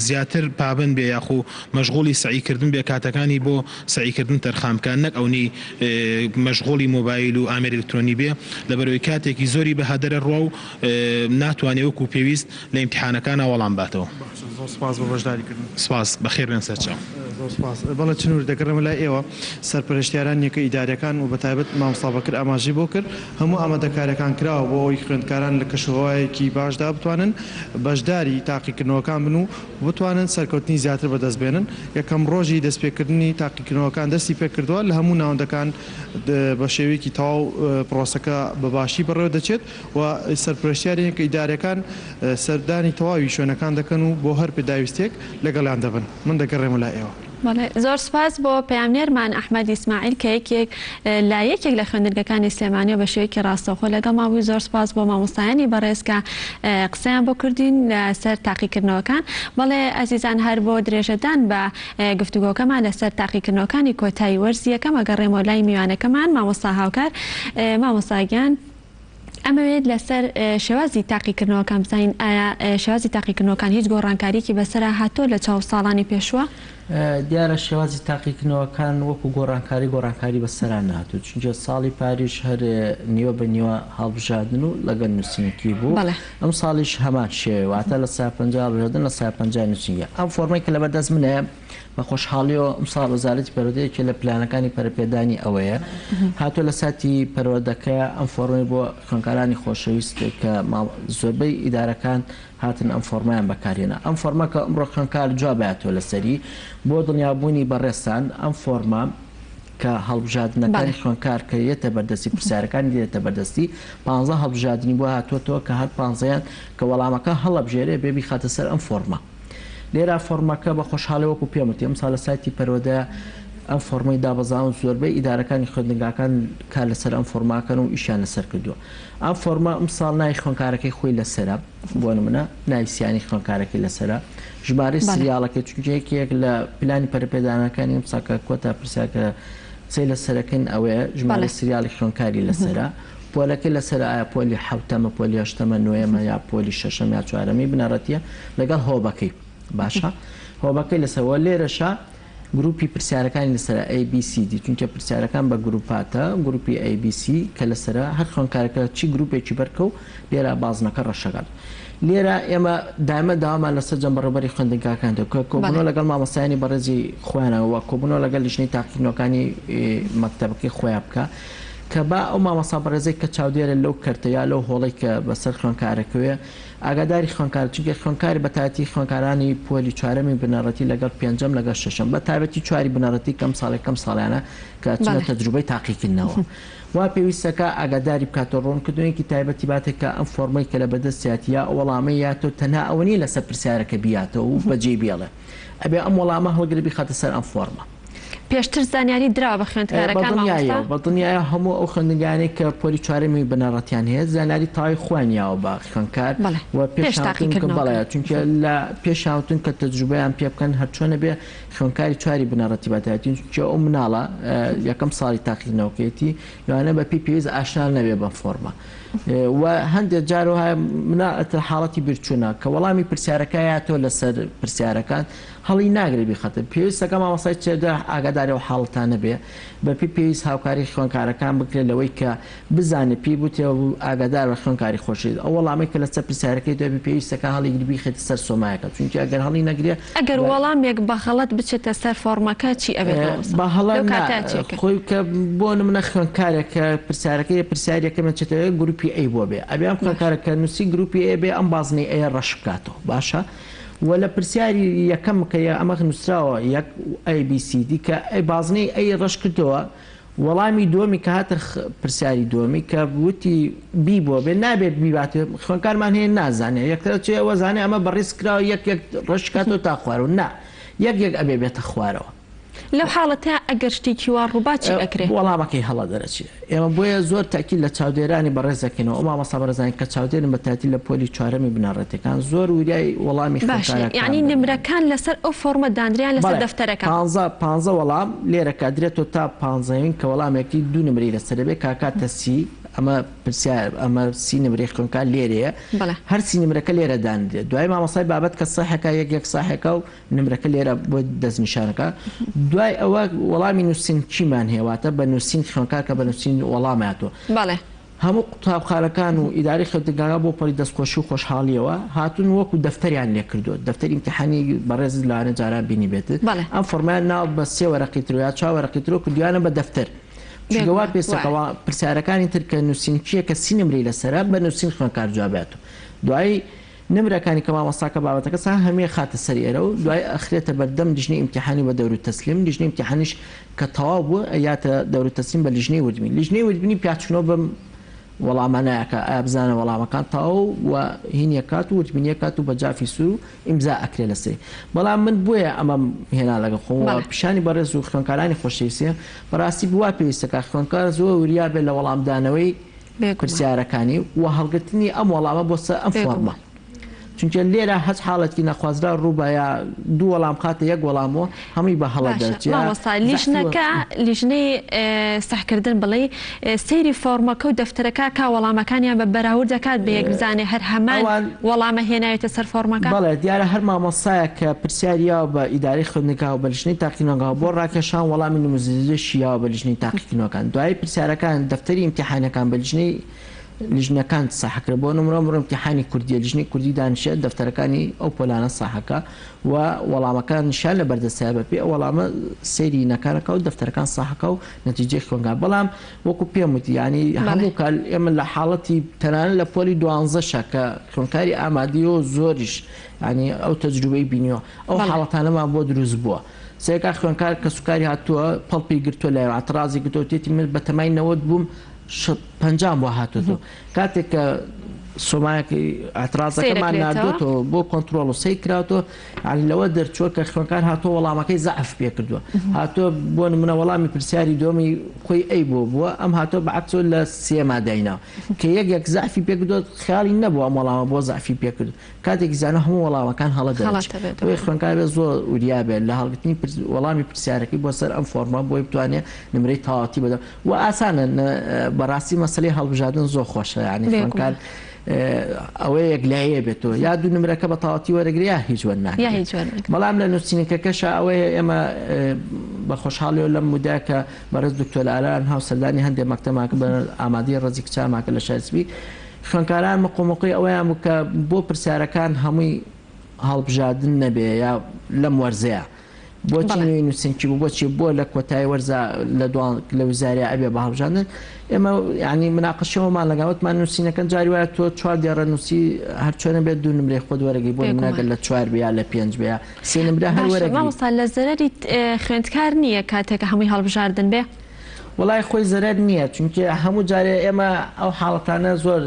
زیاتر پابند بێ یاخو مەشغوڵی سعیکردن بێ کاتەکانی بۆ سعیکردن تەرخامکان نەک ئەونی مەشغوڵی مۆبایل و ئامێر ئەلکترۆنی بێ لەبەرەوەی کاتێکی زۆری بەهادەرە ڕۆ و ناتوانێت وەکو پێویست لە ئیمتیحانەکانە وەڵام باتەوە. سپاس بە بەشداریکردن. سپاس بەخێر بێن سەرچاو. بەڵێ چنوور دەگەڕێمە لای ئێوە سەرپەرشتیاران یەکە ئیدارەکان و بەتایبەت مامۆستا بەکر ئاماژەی بۆ کرد هەموو ئامادەکاریەکان کراوە بۆ ئەوی خوێندکاران لە کەشەوەیەکی باشدا بتوانن بەشداری تاقیکردنەوەکان بن و بتوانن سەرکەوتنی زیاتر بەدەستبێنن. یەکەم ڕۆژی دەستپێکردنی تاقیکردنەوەکان دەستی پێکردووە لە هەموو ناوەندەکان بە شێوەیەکی تەواو پرۆسەکە بەباشی بەڕێوە دەچێت و سەرپەرشتیارێک ئیدارەکان سەردانی تەواوی شوێنەکان دەکەن و بۆ هەر پێداویستێک لەگەڵیان دەبن. من دەگەڕێمە لای ئێوە. زۆر سپاس بۆ پەیامنێرمان ئەحمەد ئیسماعیل کە یەکێک لا یەکێک لە خوێندنگەکانی سلێمانیەوە بە شێوەیەکی ڕاستەوخۆ لەگەڵ ماوەی زۆر سپاس بۆ مامۆستایانی بەڕێز کە قسەیان بۆ کردین لەسەر تاقیکردنەوەکان. بەڵێ ئەزیزان هەر بۆ درێژەدان بە گفتوگۆکەمان لەسەر تاقیکردنەوەکانی کۆتایی وەرزیەکەم ئەگەڕێمەوە لای میوانەکەمان مامۆستا هاوکار مامۆستاگیان ئەمەوێت لەسەر شێوازی تاقیکردنەوەکان بزانین ئایا شێوازی تاقیکردنەوەکان هیچ گۆڕانکاریکی بەسەرا هاتۆ لە چاو ساڵانی پێشوە؟ دیارە شێوازی تاقیکردنەوەکان وەکو گۆڕانکاری بەسەرا نهاتوو چونکە ساڵی پاریش هەر نیوە بە نیوە هەڵبژاردن و لەگەڵ نووسینگی بوو ئەم ساڵیش هەمان شێوە واتە لە 150 هەڵبژاردن لە 150 نووسینگە. ئەم فۆرمەی کە لەبەردەست منەیە بە خۆشحاڵیەوە ئەم ساڵ وەزارەتی پەروەردەیەکی لە پلانەکانی پەرەپێدانی ئەوەیە هاتووە لە ساتی پەروەردەکە ئەم فۆرمەی بۆ خوێندکارانی خۆشەویست کە زۆربەی ئیدارەکان هاتن ئەم فۆرمایان بەکارێنە. ئەم فۆرمەکە ئەمڕۆ خوێندکار جوا بێتەوە لەسەری بۆ دڵنیابوونی بەڕێستان ئەم فۆرمە کە هەڵبژاردنەکانی خوێندکار کە یێتە بەردەستی پرسیارەکانی دێتە بەردەستی 15 هەڵبژاردننی بۆ هاتوۆتەوە کە هەر 15یان کە وەڵامەکە هەڵەبژێرێ بێبی خاتە سەر ئەم فۆرمە. لێرە فۆرمەکە بە خۆشحاڵی وەکو پێمەتی ئەم ساڵ لە سایتی پەروەردە ئەم فۆرمەی دابەزاون زۆربەی ئیدارەکانی خوێندنگاکان کار لەسەر ئەم فۆرماکەن و ئیشیان لەسەر کردووە. ئەم فۆرمە ئەم ساڵ ناوی خوێندکارەکەی خۆی لەسەرە بۆ نمونە ناوی سیانی خوێندکارەکەی لەسەرە ژمارەی سریاڵەکەی چونکە یەکێک لە پلانی پەرەپێدانەکانی ئەم ساکە کۆتا پرسیارکە سەی لەسەرەکەن ئەوەیە ژمارەی سریاڵی خوێندکاری لەسەرە پۆلەکەی لەسەر ئایا پۆلی حوتەمە پۆلی هەشتەمە نوێمە یا پۆلی شەشەم یا چوارەمی بنەڕەتیە لەگەڵ هۆبەکەی باشە هۆبەکەی لەسەرەوە لێرەشە گروپی پرسیارەکانی لەسەر ABCD چونکە پرسیارەکان بە گروپاتە گروپی ABC کە لەسەر هەر خوێندکارەکە چی گروپێکی بەرکە و لێرە بازنەکە ڕەشەکات. لێرە ئێمە دامە داوامان لەسەر جەمبەڕێبەری خوێندنگاکان کە کۆبوونەوە لەگەڵ مامۆستایانی بەڕێزی خۆیانەوە کۆبوونەوە لەگەڵ لیژنەی تاقیکردنەوەکانی مەکتەبەکەی خۆیان بکە کە با ئەو مامۆستا بەڕێزەی کە چاودێرە لەو کەرتە یا لەو هۆڵی کە بەسەر خوێندکارەکەوێ ئاگاداری خوێندکار چونکە خوێندکاری بەتایەتی خوێندکارانی پۆلی چوارەمی بنەڕەتی لەگەڵ پێنجەم لەگەڵ شەشەم بە تایبەتی چواری بنەڕەتی کەم ساڵیانە کە چونە تەجروبەی تاقیکردنەوە وا پێویستەکە ئاگاداری بکاتە ڕوونکردنێکی تایبەتی باتێکە ئەم فۆرمەی کە لە بەدەستیاتی یا وەڵامی یاتۆ تەنها ئەوەنی لەسەر پرسیارەکە بیاتەوە و بەجێ بێڵێ ئەبێ ئەم وەڵامە هەڵگربی خاتە سەر ئەم فۆرمە. پێشتر زانیاری درا بە خوێندکارەکان بە دنیای هەموو ئەو خوێندنگانەی کە پۆلی چوارەمی بنەڕەتیان هەیە زانیاری تاوی خوانیاوە بە خوێندکار و پێشبڵێ چونکە لە پێشاوتن کە تەجروبەیان پێ بکەن هەرچۆنە بێ خوێندکاری چواری بنەڕەتی بەتایەتی چونکە ئەو مناڵە یەکەم ساڵی تاقیکردنەوەکێتی لەوانە بە پێویست ئاشنا نەبێ بە فۆرمە و هەندێک جارەوە مناتە حاڵەتی برچوونە کە وەڵامی پرسیارەکەیاتۆ لەسەر پرسیارەکان هەڵی ناگرێبی خەتە پێویستەکە مامۆستای چێدە ئاگاداری و حاڵەتانە بێ بە پێویست هاوکاری خوێندکارەکان بکرێت لەوەی کە بزانێت پێی بوتێ و ئاگادار بە خوێندکاری خۆشیت ئەو وەڵامی کە لەسەر پرسیارەکەی دوێ پێویستەکە هەڵی گربی خێتە سەر سۆمایەکە چونکە ئەگەر هەڵی نەگرێ ئەگەر وەڵامێک بە غەڵەت بچێتە سەر فۆرمەکە چی ئەبێت بە هەڵە خۆی کە بۆ نمونە خوێندکارێکە پرسیارەکەی پرسیارەکەمە چێتەوە گروپی ئەی بۆ بێ ئەبێ ئەم خوێندکارەکە نووسی گروپی ئێ بێ ئەم بازنەی ئەیە ڕەش بکاتەوە باشە و لە پرسیاری یەکەم کە ئەمە نووسراوە یەک ABCD کە ئەی بازنەی ئەی ڕەش کردەوە وەڵامی دووەمی کە هاتە پرسیاری دووەمی کە وتی بی بۆ بێ نابێت بیباتێ خوێندکارمان هەیە نازانێت یەکتر چێ ئەوە زانێ ئەمە بەڕێز کراوە یەک ڕەش کاتەوە تا خوارەوە نا یەک ئەبێ بێتە خوارەوە لەو حاڵەتە ئەگەر شتێکی وا ڕووباچی ئەکرێت وەڵامەکەی هەڵە دەرەچێت ئێمە بۆیە زۆر تاکیل لە چاودێرانی بەڕێزەکەنەوە ئەو مامەستا بەڕێزانی کە چاودێرن بە تاتی لە پۆلی چوارەمی بناڕێتەکان زۆر وریای وەڵامی یعنی نمرەکان لەسەر ئەو فۆرمە دانریان لەسەر دەفتەرەکان 15 وەڵام لێرە کادرێتەوە تا 15 کە وەڵامێکی 2 نمرەی لەسەر بێ کاکاتە سی ئەمە پرسیار ئەمە سی نمرەی خوێنکار لێرەیە هەر سی نمرەکە لێرە دانرێت دوای مامەسای بابەت کە ساحەکە یەک ساحێکە و نمرەکە لێرە بۆ دەستنیشانەکە دوای ئەوە وەڵامی نووسین چیمان هێواتە بە نووسین خوێنکار کە بە نووسین وەڵاماتۆ هەموو قوتابخانەکان و ئیداری خەوتگاگا بۆ پەری دەستخۆشی و خۆشحاڵیەوە هاتون وەکو دەفتەریان لێ کردو دەفتەری ئیمتیحانی بەڕێز لەوانە جاران بینی بێت ئەم فۆرمەیان ناو بە 3 وەرەقی ترۆ یا 4 وەرەقی ترۆ کردویانە بە دەفتەر چگەوا پێستەکەەوە پرسیارەکانی تر کە نووسین چیە کە سی نمرەی لەسەرە بە نووسین خوێنکار جوابێتەوە دوای نمرەکانی کە مامۆستاکە بابەتەکە سا هەمێ خاتە سەر ئێرە و دوای ئەخرێتە بەردەم لیژنەی ئیمتیحانی بە دەور تەسلیم لیژنەی ئیمتیحانیش کە تەواو بووە ئەیاتە دەور تەسلیم بە لیژنەی وردبین لیژنەی وردبینی پیاچنەوە بم وەڵامانەیەکە ئابزانە وەڵامەکان تاو و هینیەکات و وتبینیەکات و بە جافی سوور و ئیمزا ئەکرێ لەسەری بەڵام من بۆیە ئەمە هێنا لەگە خۆ پیشانی بەڕێز و خوێنکارانی خۆشەویستە بەڕاستی بوا پێویستەکە خوێنکار زۆر وریا بێت لە وەڵامدانەوەی پرسیارەکانی و هەڵگرتنی ئەم وەڵامە بۆ سەر ئەم فۆرمە چونکە لێرە هەچ حاڵەتی نەخوازرا ڕووبایە دوو وەڵام خاتە یەک وەڵامەوە هەمووی بە هەڵە دەرچێت لیژنەکە لیژنەی سەحکردن بڵێ سەیری فۆرمەکە و دەفتەرەکە کا وەڵامەکانیان بە بەراورد دەکات بە یەک بزانێ هەر هەمان وەڵامە هێناوێتە سەر فۆرمەکە بەڵێ دیارە هەر مامۆستایە کە پرسیاریاوە بە ئیداری خوێندنگاوە بە لیژنەی تاقیکردنەوەکە بۆ ڕاکێشان وەڵامی نموزەشیاوە بە لیژنەی تاقیکردنەوەکان دوای پرسیارەکان دەفتەری ئیمتیحانەکان بە لیژنەی لیژنەکان ساحەکرە بۆ نمرە ئیمتیحانی کوردیە لیژنەی کوردی دانیشێت دەفتەرەکانی ئەو پۆلانە ساحەکە و وەڵامەکان نیشان لە بەردەستای بەپێ ئەو وەڵامە سەیری نەکانەکە و دەفتەرەکان ساحەکە و نەتیجەی خوێنگار بەڵام وەکو پێم وتی ینی هەموو کار ئێمە لە حاڵەتی تەنانە لە پۆلی 12 کە خوێنکاری ئامادی و زۆریش ینی ئەو تەجروبەی بینیەوە ئەو حاڵەتانەمان بۆ دروست بووە سێکا خوێنکار کە سوکاری هاتووە پەڵپی گرتووە لە ئەترازی گرتوتێتی من بە تەمای 90 بووم 50 بۆ هاتووە کاتێک کە سۆمایەکی ئەترازەکەمان نردوێتەوە بۆ کۆنتترۆل و سی کراوەوە علی لەوە دەرچووە کە خوێنکار هاتۆ وەڵامەکەی زەعف پێ کردووە هاتۆ بۆ نمونە وەڵامی پرسیاری دۆمی خۆی ئەی بووە ئەم هاتۆ بەعکسۆ لە سێما دایناوە کە یەک زەعفی پێ کردووە خیاڵی نەبووە ئەم وەڵامە بۆ زەعفی پێ کرد کاتێکی زانە هەموو وەڵامەکان هەڵە دەبێت خوێنکار زۆر وریا بێت لە هەڵگرتنی وەڵامی پرسیارەکەی بۆ سەر ئەم فۆرمە بۆی بتوانێت نمرەی تەواوەتی بەدەم و ئاسانە بەڕاستی مەسلەی هەڵبژاردن زۆر خۆشە ینی خوێنکار ئەوەیە یەکلایە بێتەوە یا دوو نمرەکە بە تەواوەتی وەرەگریا هیچ وەرناکرێت بەڵام لە نووسینەکەکەشە ئەوەیە ئێمە بە خۆشحاڵیەوە لەم مودای کە بەڕێز دکتۆر ئالان هاوسەردانی هەندێک مەکتەماکە بە ئامادەی ڕێزی کچاماکە لە شایسبی خوێنکاران مقۆمقی ئەوەیان کە بۆ پرسیارەکان هەمووی هەڵبژاردن نەبێ یا لەم وەرزەیە بۆچی نوێی نووسینکی بوو بۆچی بۆ لە کۆتایی وەرزە لە وزاریا ئەبێ بە هەڵبژاردن ئێمە ینی مناقەشەوەمان لەگەوتمان نووسینەکەن جاری وایە تۆ 4 دیێڕە نووسی هەر چۆنە بێت دوو نمرەی خۆت وەرەگەی بۆ ناگەل لە 4 بیا لە 5 بیا سێ نمرە هەر وەرەگەی لە زەرەری خوێندکار نییە کاتێکە هەمووی هەڵبژاردن بێ وڵای خۆی زەرەر نییە چونکە هەموو جارێ ئێمە ئەو حاڵەتانە زۆر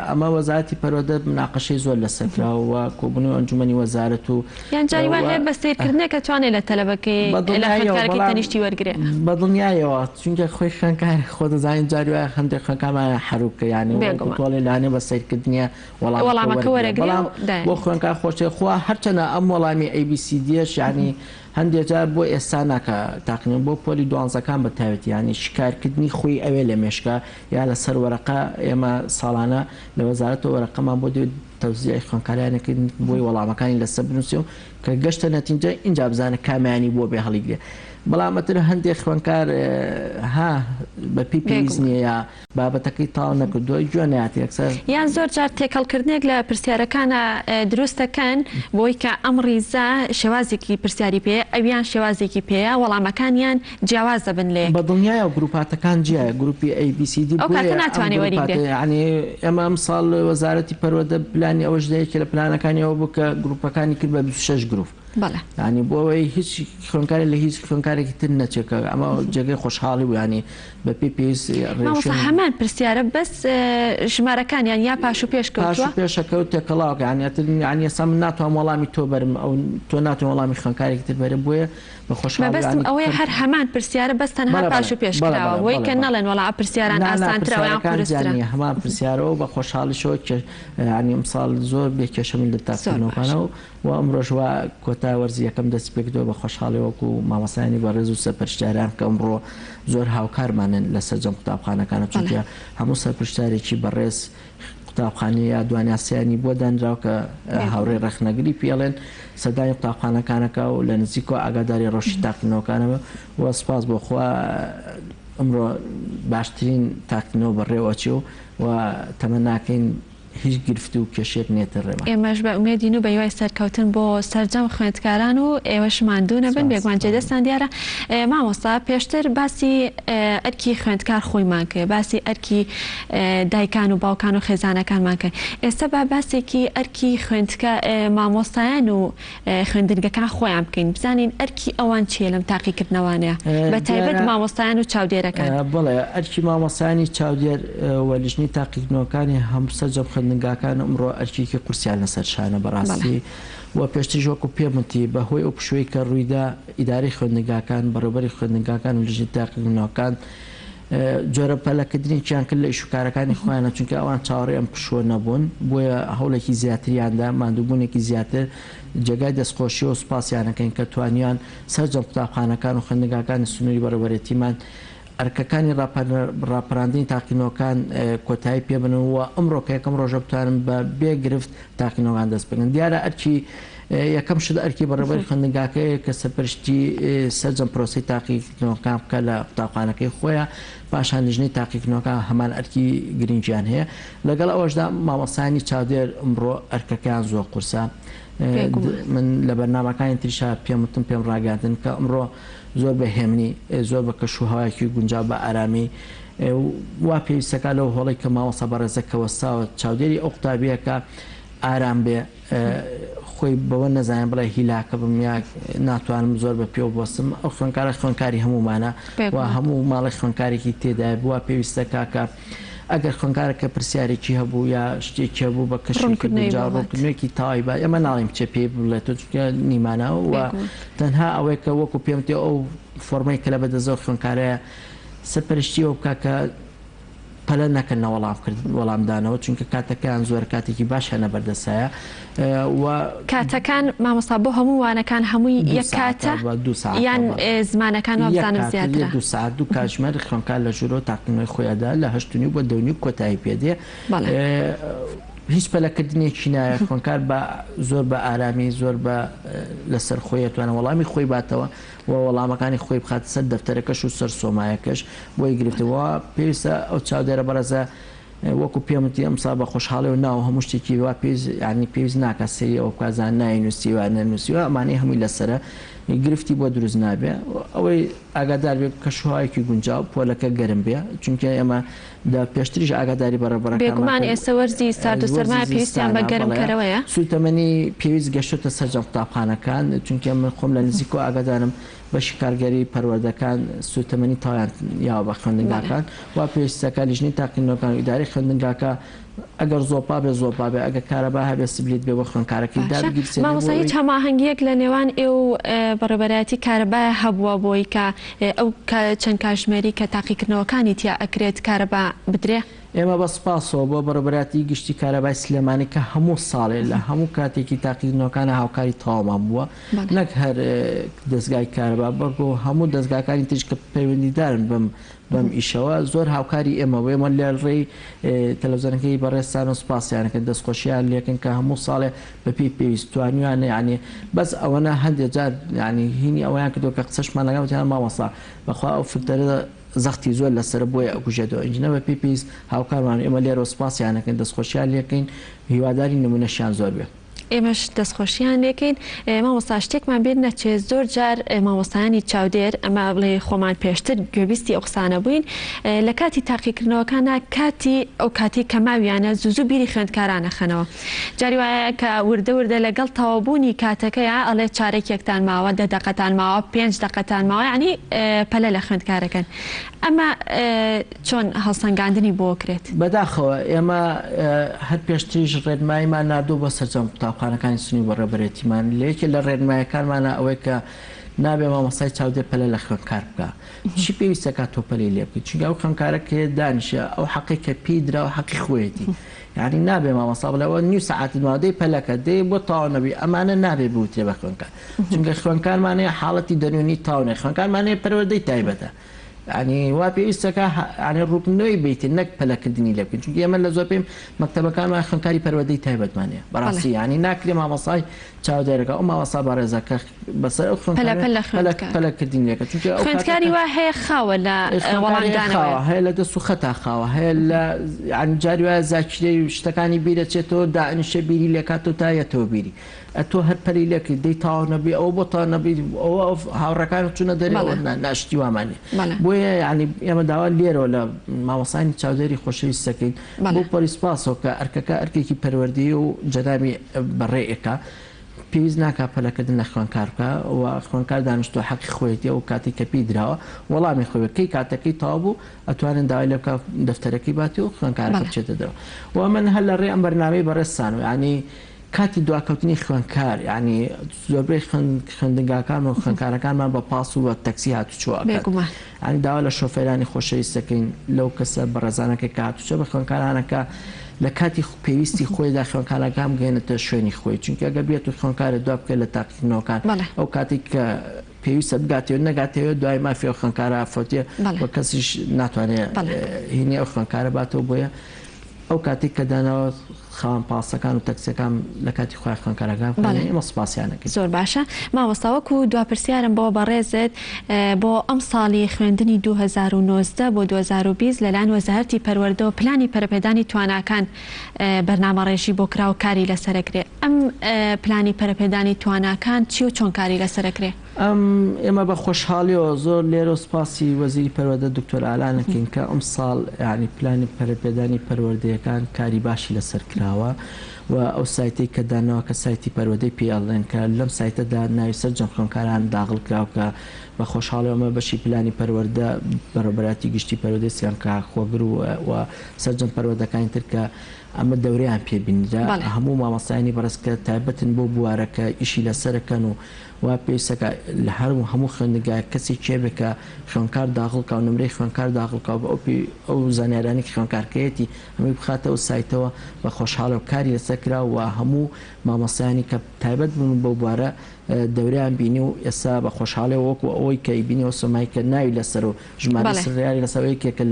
ئەمە وەزارەتی پەروەردە مناقەشەی زۆر لەسەرکراوە کۆبوونەوەی ئەنجومەنی وەزارەت و یان جاری وایە هەیە بە سیرکردنێکە توانێت لە تەلەبەکەی لە خوێندکارێکی تەنیشتی وەرگێ بە دڵنیایەوە چونکە خۆی خوێندکار خۆ دەزانین جاری وایە هەندێک خوێندکارمان حەروکە یانی تۆڵی لانێ بە سیرکردنیە وەڵامەکە وەرەگرێ بۆ خوێندکار خۆشی خوا هەرچەنە ئەم وەڵامی ABCDش ینی هەندێک جار بۆ ئێستا ناکە تاقینێن بۆ پۆلی دوانزەکان بەتاوێت ینی شکارکردنی خۆی ئەوێ لە مێشکە یا لەسەر وەرەقە ئێمە ساڵانە لە وەزارەتەوە وەرەقەمان بۆ تەوزیعی خوێندکاریانەکردن بۆی وەڵامەکانی لەسەر بنووسی و کە گەشتە نەتیجە اینجا بزانە کامیانی بۆ بێ هەڵیگرێ بەڵامەتر هەندێک خوێندکار ها بە پێویست نییە یا بابەتەکەی تاو نەکردووە گوێ نایەت یەکسەر یان زۆر جار تێکەڵکردنێک لە پرسیارەکانە دروستەکەن بۆی کە ئەم ڕیزە شێوازێکی پرسیاری پێ ئەویان شێوازێکی پێەیە وەڵامەکانیان جیاواز دەبن لێ بە دڵنیایە و گروپاتەکان جیایە گروپی ABCD ینی ئێمە ئەم ساڵ وەزارەتی پەروەردە پلانی ئەوەش دەیە کە لە پلانەکانیەوە بوو کە گروپەکانی کرد بە 26 گروپ ینی بۆ ئەوەی هیچ خوێنکاری لە هیچ خوێنکارێکی تر نەچێکە ئەمە جێگەی خۆشحاڵی و ینی بە پێویست هەمان پرسیارە بەس ژمارەکانیان یا پاش و پێشەکەوت تێکەڵاوکە ینی ئێستا من ناتوانم وەڵامی تۆ بەرم ئەو تۆ ناتوان وەڵامی خوێنکارێکی تر بەرم بۆیە بەستم ئەوەیە هەر هەمان پرسیارە بەس تەنها پاش و پێشکراوە بۆی کە نەڵێن وەڵا پرسیاران ئاسانترەوەیان قورسترە هەمان پرسیارەوە بە خۆشحاڵیشەوە ینی ئەمساڵ زۆر بێکێشەمن لە تاکردنەوەکانەوە و ئەمڕۆژوە کۆتای وەرزی یەکەم دەست پێکردەوە بە خۆشحاڵی وەکو مامۆستایانی بەڕێز و سەرپەرشتیاران کە ئەمڕۆ زۆر هاوکارمانن لە سەرجەم قوتابخانەکانە چونکە هەموو سەرپەرشتارێکی بەڕێز قوتابخانەی یا دوانیاسیانی بۆ دانراو کە هاوڕێی ڕێخنەگری پێڵێن سەردانی قوتابخانەکانەکە و لە نزیکەوە ئاگاداری ڕۆژی تاقینەوەکانەوە و سپاس بۆخوا ئەمڕۆ باشترین تاقینەوە بەڕێوەچی و تەمە ناکەین هیچ گرفت و کێشێک نێتە ڕێمە. ئێمەش بە ئومێدین و بە یوای سەرکەوتن بۆ سەرجەم خوێندکاران و ئێوەش ماندوو نەبن بێگومان جێدەستان دیارە. مامۆستا پێشتر باسی ئەرکی خوێندکار خۆیمان کرد، باسی ئەرکی دایکان و باوکان و خێزانەکانمان کرد. ئێستا با باسێکی ئەرکی مامۆستایان و خوێندنگەکان خۆیان بکەین، بزانین ئەرکی ئەوان چیە لەم تاقیکردنەوەیە بە تایبەت مامۆستایان و چاودێرەکان. بڵێ ئەرکی مامۆستایانی چاودێر وەلیژنی تاقیکردنەوەکانی هەموو سەرجەم خوێندنگاکان ئەمڕۆ ئەرکێکی قورسیان لەسەر شانە بەڕاستی و پێشتریش وەکو پێمتی بەهۆی ئەو پشوەی کە ڕوویدا ئیداری خوێندنگاکان بەڕێوەبەری خوێندنگاکان و لژنی تاقیکردنەوەکان جۆرە پەلەکردنیان کرد لە ئیشوکارەکانی خۆیانە چونکە ئەوان چاوەڕێ ئەم پشوە نەبوون بۆیە هەوڵێکی زیاتریاندا ماندووبوونێکی زیاتر جێگای دەستخۆشی و سوپاسیانەکەین کە توانیان سەرجەم قوتابخانەکان و خوێندنگاکانی سنووری بەڕێوەبەرێتیمان ئەرکەکانی ڕاپەڕاندنی تاقینەوەکان کۆتایی پێبنەوە ئەمڕۆ کە یەکەم ڕۆژە بتوانن بە بێگرفت تاقینەوەکان دەست بکەن. دیارە ئەرکی یەکەم شت ئەرکی بەڕێوەبەری خوێندنگاکەیە کە سەرپەرشتی سەرجەم پرۆسی تاقیکردنەوەکان بکە لە قوتابخانەکەی خۆیان پاشان لیژنەی تاقیکردنەوەکان هەمان ئەرکی گرنگیان هەیە. لەگەڵ ئەوەشدا مامۆستایانی چاودێر ئەمڕۆ ئەرکەکان زۆر قورسە. من لە بەرنامەکانی تریشا پێم ڕاگەاندن کە ئەمڕۆ زۆر بەهێمنی زۆر بە کەشوهەوایەکی گونجاو بە ئارامی وا پێویستەکە لەو هۆڵی کە مامۆستا بەڕێزەکە وەستاوە چاودێری ئەو قوتابیەکە ئارام بێ خۆی بەوە نەزانێن بڵێ هیلاکە بم یا ناتوانم زۆر بە پێ بۆستم ئەو خوێنکارە خوێنکاری هەمومانە و هەموو ماڵی خوێنکارێکی تێدا بووە پێویستەکە کە ئەگەر خوێنکارەکە پرسیارێکی هەبوو یا شتێکی هەبوو بە کەشڕوونکردنێکی تاوای بە ئێمە ناڵیم چێ پێ بڵێت چونکە نیمانەوە و تەنها ئەوەی کە وەکو پێمتی ئەو فۆرمەی کە لە بەدەزەوە خوێنکارەیە سەرپەرشتیەوە بکە کە پەلە نەکەن وەڵامدانەوە چونکە کاتەکان زۆر کاتێکی باش هەنە بەردەسایە و کاتەکان مامۆستا بۆ هەموو وانەکان هەمووی یەک کاتە یان زمانەکان وابزانم زیاترە 2 ساعت 2 کاتژمێر خوێنکار لە ژوورۆ تاقینەوەی خۆیاندا لە 8:30 بۆ 2:30 کۆتایی پێدێ هیچ پەلەکردنێکی نایە خوێنکار بە زۆر بە ئارامی زۆر بە لەسەر خۆی توانە وەڵامی خۆی باتەوە و وەڵامەکانی خۆی بخات سەر دەفتەرەکەش و سەر سۆمایەکەش بۆی گرفتەوە پێویستە ئەو چاودێرە بەرەزە وەکو پێمتی ئەمسا بە خۆشحاڵی و ناو هەموو شتێکی وا ینی پێویست ناکە سەری ئەو کازان ناینووسی و نەنووسیوە ئەمانەی هەمووی لەسرە گرفتی بۆ دروست نابێ ئەوەی ئاگادار بێ کەشوهایەکی گونجاو پۆلەکە گەرم بێ چونکە ئێمە دا پێشتریش ئاگاداری بەڕێبەرەکەمان ئێستا وەرزی سارد و سەرمای پێویستیان بە گەرمکەرەوەیە سوتەمەنی پێویست گەشتە سەرجەم قوتابخانەکان چونکە من خۆم لە نزیک و ئاگادارم بەشی کارگەری پەروەردەکان سوتەمەنی تاوان یا بە خوێندنگاکان وا پێویستەکە لیژنەی تاقیکردنەوەکان و ئیداری خوێندنگاکە ئەگەر زۆپا بێ زۆپا بێ ئەگەر کارەبا هەبێ سبلیت بێ بە خوێنکارەکەی مامۆستا هیچ هەماهەنگیەک لە نێوان ئێو بەڕێبەرایەتی کارەبای هەبووە بۆی کە ئەو چەند کاتژمێری کە تاقیکردنەوەکانی تیا ئەکرێت کارەبا بدرێ؟ ئێمە بە سپاسەوە بۆ بەڕێبەراتی گشتی کارەبای سلێمانی کە هەموو ساڵێ لە هەموو کاتێکی تاقیکردنەوەکانە هاوکاری تەوامان بووە نەک هەر دەستگای کارەبا بەڵکو هەموو دەستگاکانی تریش کە پەیوەندیدارن بەم ئیشەوە زۆر هاوکاری ئێمە ئێمە لە ڕێی تەلەڤیزیۆنەکەی بەڕێستان و سوپاسیانەکە دەستخۆشییان لێکن کە هەموو ساڵێ بەپی پێویستوانیانە ینی بەس ئەوەنە هەندێک جار ینی هینی ئەویان کردو کە قسەشمان لەگەڵ مامۆستا بەخوا ئەو فکرە زەختی زۆر لەسەر بۆیە ئەکوژێتەوە ئینجنە بە پێویست هاوکارمان ئێمە لێرە سوپاسیانەکەن دەستخۆشییان لێکەین هیواداری نمونەشیان زۆر بێت. ئێمەش دەستخۆشییان لێکەین مامۆستا شتێکمان بێت نەچێت زۆر جار مامۆستایانی چاودێر ئەمە بڵێ خۆمان پێشتر گوێبیستی ئەو قسانە بووین لە کاتی تاقیکردنەوەکانە ئەو کاتی کە ماویانە زوو بیری خوێندکارانە خەنەوە جاری وایە کە وردە لەگەڵ تەوابوونی کاتەکەیە ئەڵێ چارێکێکتان ماوە 10 دقەتان ماوە 5 دقەتان ماوە ینی پەلە لە خوێندکارەکەن ئەمە چۆن هەڵسەنگاندنی بۆ کرێت بەداخەوە ئێمە هەر پێشتریش ڕێنماییمان نردوو بە سەرجەم قوتابخانەکانی سنووری بەڕێبەرێتیمان لەیەکێ لە ڕێنمایەکانمانە ئەوەی کە نابێ مامۆستای چاودێر پەلە لە خوێندکار بکە چی پێویستە کات تۆ پەلەی لێ بکەیت چونکە ئەو خوێندکارەکە دانیشە ئەو حەقی کە پێی درا و حەقی خۆیەتی یعنی نابێ مامۆستا بڵێەوە نیو سەعاتی ماوەدەی پەلەکە دێ بۆ تاوا نەبی ئەمانە نابێ بوتێ بە خوێندکار چونکە خوێندکارمانەیە حاڵەتی دەنوێنی تاونێ خوێندکارمانەیە پەروەردەی تایبەتە ینی وا پێویستەکە ینی ڕوونەوەی بیت نەک پەلەکردنی لێ بکەین چونکە ئێمە لە زۆر پێم مەکتەبەکانمان خوێندکاری پەروەردەی تایبەتمانەیە بەڕاستی ینی ناکرێ مامۆستای چاودێرەکە ئەو مامۆستا بەڕێزەکە بەسەر ئەو پەلەکردنی لێکە چونکە خوێندکاری وا هەیە خاوە لە وەڵامدانەوە هەیە لە دەست و خەتا خاوە هەیە لە جاری وایە زاکرێ شتەکانی بیرەچێتەوە داعنیشە بیری لێکاتەوە تایەتەوە بیری ئەتۆ هەر پەلی لێکی دەی تاوا نەبی ئەو بۆ تا نەبی ئەوە هاوڕەکان چونە دەرەوە ناشتی وامانێ بۆیە ینی ئێمە داوا لێرەوە لە مامۆستانی چاودێری خۆشەویستەکەین بۆ پۆلیسپاسەوە کە ئەرکەکە ئەرکێکی پەروەردەیی و جەنابی بەڕێئەکە پێویست ناکا پەلەکردن لە خوێندکار بکە و خوێندکار دانیشتووە حەقی خۆیەتی و کاتی کە پێی دراوە وەڵامی خۆیەکەی کاتەکەی تاوا بوو ئەتوانن داوای لێ بکە دەفتەرەکەی باتی و خوێندکارەکە بچێتە دەرەوە و من هەر لە ڕێ ئەم بەرنامەی بەڕێستان و ینی کاتی دواکەوتنی خوێندکار ینی زۆربەی خوێندنگاکان و خوێندکارەکانمان بە پاس و بە تەکسی هاتوچۆ ینی داوا لە شۆفێرانی خۆشەویستەکەین لەو کەسە بەڕێزانەکەی کە هاتوچۆ بە خوێندکارانەکە لە کاتی پێویستی خۆیدا خوێندکارەکان بگەێنێتە شوێنی خۆی چونکە ئەگە بێت و خوێندکارە دوا بکە لە تاقیکردنەوەکان ئەو کاتێک کە پێویستە بگاتەوە نەگاتەوە دوای مافی ئەو خوێندکارە ئافرۆتیە بە کەسیش ناتوانێت هینی ئەو خوێندکارە باتەوە بۆیە ئەو کاتێک کە دانەوە خاوەن پاسەکان و تەکسیەکان لە کاتی خۆی خوێندکارەکان ئێمە سوپاسیانەکەین زۆر باشە مامۆستاوەکو دواپرسیارم بۆ بەڕێزت بۆ ئەم ساڵی خوێندنی 2019 بۆ 2020 لەلایەن وەزارەتی پەروەردە و پلانی پەرەپێدانی تواناکان بەرنامەڕێژی بۆ کراو کاری لەسەرەکرێ ئەم پلانی پەرەپێدانی تواناکان چی و چۆن کاری لەسەرەکرێ ئێمە بە خۆشحاڵیەوە زۆر لێرە سپاسی وەزیری پەروەردە دکتۆر ئالانەکەین کە ئەم ساڵ ینی پلانی پەرەپێدانی پەروەردەیەکان کاری باشی لەسەر کراوە و ئەو سایتی کە دانەوە کە سایتی پەروەردەی پێڵێن کە لەم سایتەدا ناوی سەرجەم خوێندکاران داخڵ کراوکە بە خۆشحاڵیەوە بەشی پلانی پەروەردە بەڕێبەراتی گشتی پەروەردەی سیانکە خۆگر و سەرجەم پەروەردەکانی تر کە ئەمە دەورەیان پێبینرا هەموو مامۆستایانی بەڕستکە تایبەتن بۆ بوارەکە ئیشی لەسەرەکەن و وا پێویستەکە لە هەموو خوێندنگای کەسی کێبێکە خوێندکار داخڵکە و نمرەی خوێندکار داخڵکە بە ئەو زانیارانی خوێندکارکەیەتی هەمووی بخاتەوە سایتەوە بە خۆشحاڵە و کاری لەسەرکرا و هەموو مامۆستایانی کە تایبەت بوون بۆ بوارە دەوریان بینی و ئێستا بە خۆشحاڵێ وەکو ئەوەی کە بینیەوە سۆمای کە ناوی لەسەر و ژمارە سریاری لەسەوەیەکێکە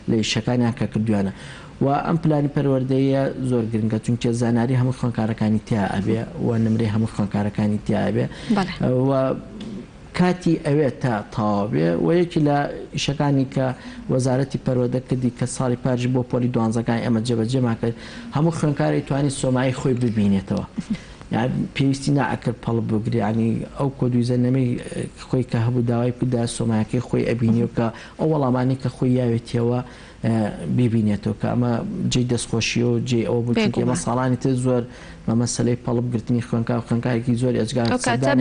لە یشەکانیان کە کردویانە و ئەم پلانی پەروەردەیە زۆر گرنگە چونکە زاناری هەموو خوێندکارەکانی تیا ئەبێ و نمرەی هەموو خوێندکارەکانی تیا ئەبێ و کاتی ئەوێت تا تاوابێ و یەکی لە ئیشەکانی کە وەزارەتی پەروەردە کردی کە ساڵی پارژ بۆ پۆلی دوانزەکان ئەمە جێبەجێمان کرد هەموو خوێندکاری توانی سۆمایی خۆی ببینێتەوە پێویستی ناکرد پەڵ بگری ینی ئەو کۆدویزە نەمەی خۆی کە هەبوو داوای بدا سۆمایەکەی خۆی ئەبینی و کە ئەو وەڵامانی کە خۆی یاوێتیەوە ببینێتەوە کە ئەمە جێ دەستخۆشی و جێ ئەوە بوو ئێمە ساڵانی تر زۆر مەمەسلەی پەڵبگرتنی خوێندکار و خوێندکارێکی زۆر ئەجگار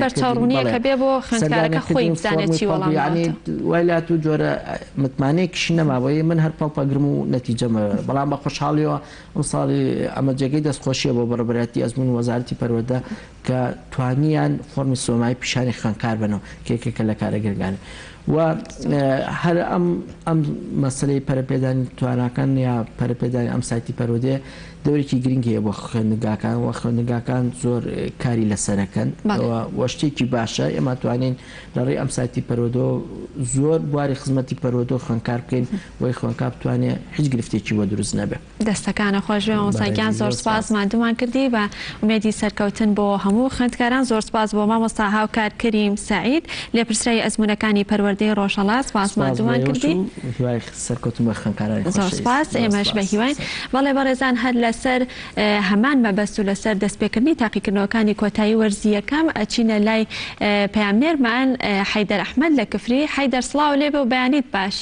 بەرچاوڕوونیەکە بێ بۆ خوێندکارەکە خۆی بزانێت چی وەڵامی وایلات و جۆرە متمانەیەکیشی نەماوەیە من هەر پەڵپەگرم و نەتیجەمە بەڵام بە خۆشحاڵیەوە ئەم ساڵی ئەمە جێگەی دەستخۆشیە بۆ بەڕێبەراتی ئەزمون وەزارەتی پەروەردە کە توانیان فۆرمی سۆمای پیشانی خوێندکار بنەوە کێکێکە لە کارەگرگانە و هەر ئەم مەسلەی پەرەپێدانی تواناکان یا پەرەپێدانی ئەم سایتی پەروەردەیە دەورێکی گرنگەیە بۆ خوێندنگاکان و خوێندنگاکان زۆر کاری لەسەرەکەن و شتێکی باشە ئێمە توانین لەڕێی ئەم سایتی پەروەردە زۆر بواری خزمەتی پەروەردە خوێندکار بکەین بۆی خوێندکار بتوانێت هیچ گرفتێکی وە دروست نەبێت دەستەکانە خۆش بێ مامۆستاگیان زۆر سپاس مادومان کردی و ئومێدی سەرکەوتن بۆ هەموو خوێندکاران زۆر سپاس بۆ مامۆستا هاوکار کەریم سەعید لێپرسرای ئەزمونەکانی پەروەردەی ڕۆژهەڵات سپاس مادومان کردی سەرکەوتن بە خوێندکارانی زۆر سپاس ئێمەش بە هیوای بەڵێ بەڕێزان هەر لە لەسەر هەمان مەبەست و لەسەر دەستپێکردنی تاقیکردنەوەکانی کۆتایی وەرزی یەکەم ئەچینە لای پەیامنێرمان حەیدەر ئەحمەد لە کفری. حەیدەر سڵاو لێبێ و بەیانیت باش.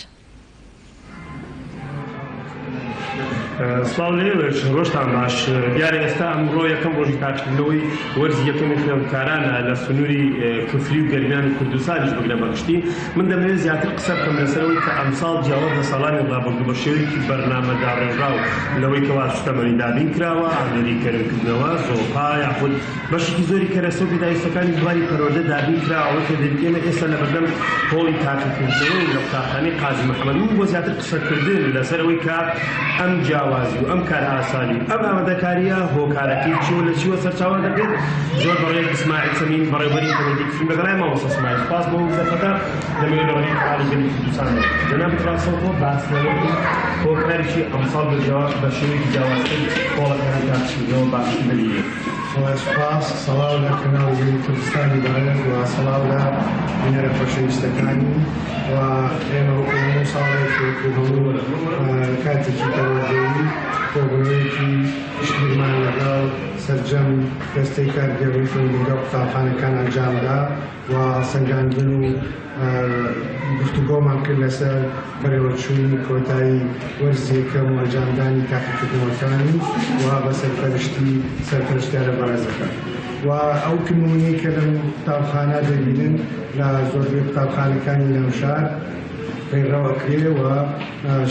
سڵاو لێوێش ڕۆژتان باش. دیارە ئێستا ئەمڕۆ یەکەم ڕۆژی تاقیکردنەوەی وەرزی یەکەمی خوێندکارانە لە سنووری کفری و گەرمیان و کوردستانیش بگرە بەگشتی. من دەمەوێت زیاتر قسە بکەم لەسەرەوەی کە ئەمساڵ جیاوازە ساڵانی ڕابردوو بە شێوەیەکی بەرنامەدا ڕێژراو لەوەی کەوا سوتەمەنی دابین کراوە، ئامێری کەرمکردنەوە، زۆپا یاخود بەشێکی زۆری کەرەسە و پیداویستەکانی دوای پەروەردە دابین کراوە کە ئێمە ئێستا لە بەردەم هۆڵی تاقیکردنەوەی لە قوتابخانەی قازی محەممەدی بۆ زیاتر قسەکردن لەسەرەوەی کە ئەم جیاوازی و ئەم کار ئاسانی ئەم ئامادەکاریە هۆکارەکەی چیوە لە چیوە سەرچاوە دەبێت. زۆر بەڕێک ئیسماعیل سەمین بەڕێوەبەری کۆمیدی فیلم بەگەڕای مامۆستا ئیسماعیل سپاس بۆ وزەفەکە دەمەوێت لە ڕێی کاری گەلی کوردستانەوە جەناب ترانسپۆرت باس لەوەی هۆکاریشی ئەمساڵ بە شێوەیەکی جیاوازتر هۆڵەکانی تاقیکردنەوە باشی بەریە. سپاس سەڵاو لە کەناڵی کوردستانی بەڕێز و سەڵاو لە بینەرە خۆشەویستەکانی و ئێمە هەموو ساڵێک هەموو کاتێکی پەروەردەیی کۆبوونەوەیەکی شتیمان لەگەڵ سەرجەم دەستەی کارگەڕی خوێندنگە و قوتابخانەکان ئەنجامدا و سەنگاندن و گفتوگۆمان کرد لەسەر بەڕێوەچوونی کۆتایی وەرزی یەکەم و ئەنجامدانی تاقیکردنەوەکانی و بە سەرپەرشتی سەرپەرشتیارە بەڕێزەکان و ئەو کردنەوەی کە لەم قوتابخانە دەبینن لە زۆربەی قوتابخانەکانی ناوشار پەیڕەوەکرێ و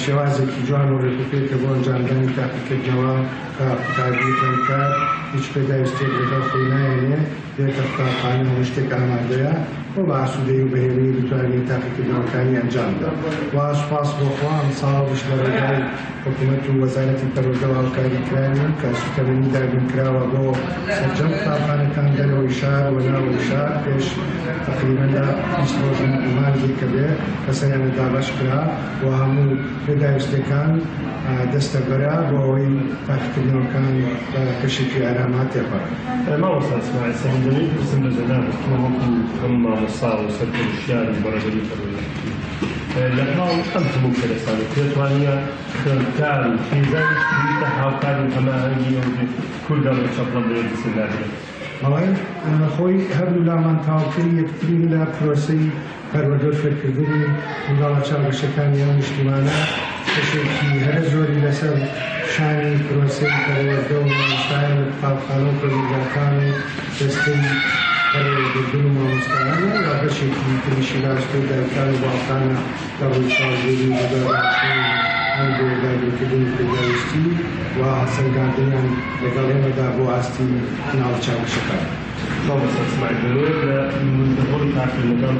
شێوازێکی جوان و ڕێکوپێکە بۆ ئەنجامدانی تاقیکردنەوە کە قوتابی خوێندکار هیچ پێداویستێک لەگەڵ خۆی نایەنێ دێتە قوتابخانە هەموو شتێک ئامادەیە بۆ بە ئاسوودەیی و بەهێوەیی بتوانێت تاقیکردنەوەکانی ئەنجام بدات. و سوپاس بۆخوا ئەمساڵش لە ڕێگای حکوومەت و وەزارەتی پەروەردە و هاوکاریکرایان کە سوتەمەنی دابینکراوە بۆ سەرجەم قوتابخانەکان دەرەوەی شار و ناوەوەی شار پێش تەقریبەن لە 20 ڕۆژی مانگی کە بێ کەسەیانە دابەش کرا و هەموو پێداویستەکان دەستە بەرا بۆ ئەوەی تاقیکردنەوەکان بە کەشێکی ئاراما تێپەڕن. مامۆستا ئیسماعیل سەمین دەمەوێت پرسم لە جەناب وەکو ئەم مامۆستا و سەرپەرشتیاری بەڕێوەبەری پەروەردە لەگەڵ ئەم هەموو کەرەسانە پێتوانیە خوێندکار و خێزانیش بریتە هاوکاری هەماهەنگی ئەو کوردە لە چەپڵە بێت بسەدارێت. بەڵێ خۆی هەردوو لامان تاوکردی یەکترین لە پرۆسەی پەروەردە و فێرکردنی منداڵە چاوگەشتەکانی ئەم نیشتیمانە کەشێکی هەرە زۆری لەسەر شانی پرۆسەی پەروەردە و مامۆستایان لە قوتابخانە و پەروەردەکان و دەستەی پەروەردەکردن و مامۆستایان و بەشێکی تریشی ڕاستۆی دایکان و باوکانە لە ڕووی سازگەری و بەدەڕاستنی ئەم بۆ دابینکردنی پێداویستی و سەنگاندنیان لەگەڵ ئێمەدا بۆ ئاستی ناوە چاوگەشتەکان. مامۆستا ئیسماعیل دەمەوێت لە هۆڵی تاقیکردنەکان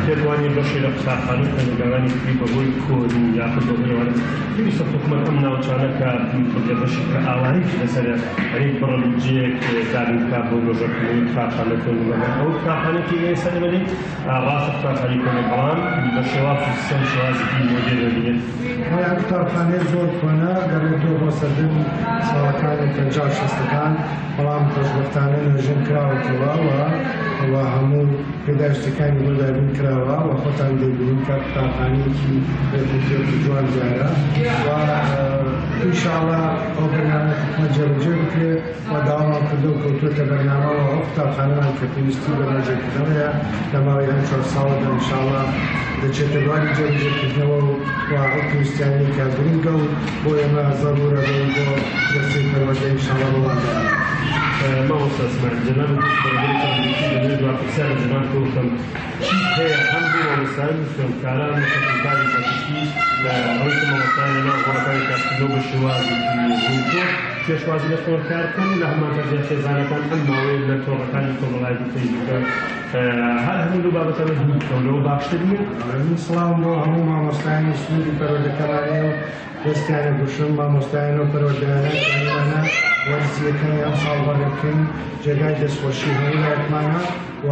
پێتوانێت بەشێک لە قوتابخانە و خوێندنگەکانی کوردی بەهۆی کۆدی یاخود بەهۆی ئەوانە پێویستە حکوومەت ئەم ناوچانە کە بەشێک کە ئاوارەیەکی لەسەرە هەرێک بڕەجەیەک دابین بکات بۆ گۆژەکردنەوەی قوتابخانە خوێندنگەکان. ئەو قوتابخانەی ئێستا دەبێت ڕاستە قوتابخانەی کۆنە بەڵام بە شێواز و سیستەم شێوازێکی مۆدێرن دەبێت. ئەم قوتابخانەیە زۆر کۆنە دەبێتەوە بۆ سەردەم ساڵەکانی 50-60ەکان بەڵام خۆشبەختانە نوێژەن کراوەتەوە و هەموو پێداویستەکانی بۆ دابین کراوە و خۆتان دەبینین کە قوتابخانەیەکی ڕێکوپێکی جوان دیارە و ئینشاڵڵا ئەو بەرنامە حکوومەت جێبەجێ بکرێت و داوامان کردو و کەوتووەتە بەرنامەوە ئەو قوتابخانەمان کە پێویستی بە ڕێژێکردنەوەیە لە ماوەی ئەم 4 ساڵەدا ئینشاڵڵا دەچێتە دوانی جێبەجێکردنەوە و ئەو پێویستیانی کە گرنگە و بۆ ئێمە زەڕورە بۆ دەستەی پەروەردە ئینشاڵڵا بڵاندانە. مامۆستا ئیسماعیل جەناب بەرگەی دواترسیان جەناب کۆکەم چی هەیە هەم بۆ مامۆستایان و خوێندکاران و خەتمکاری پەرشتی لە ئەوەی کە مامۆستایان لەناو هۆڵەکانی تاقیکردنەوە بە شێوازێکی پێشوازی لە خوێندکارکردن لە هەمان تەرجیح خێزانەکان ئەم ماوەیە لە تۆڕەکانی کۆمەڵایەتی فەیسبووکە هەر هەموو دوو بابەتانە هیچەوە باشتر نیە. سڵام بۆ هەموو مامۆستایانی سنووری پەروەردەکەمانەیە و دەستیانە گوشم مامۆستایان و پەروەردەیانە وەرزیەکەی ئەم ساڵ بەڕێبکەین جێگای دەستخۆشی هەموو لایەکمانە و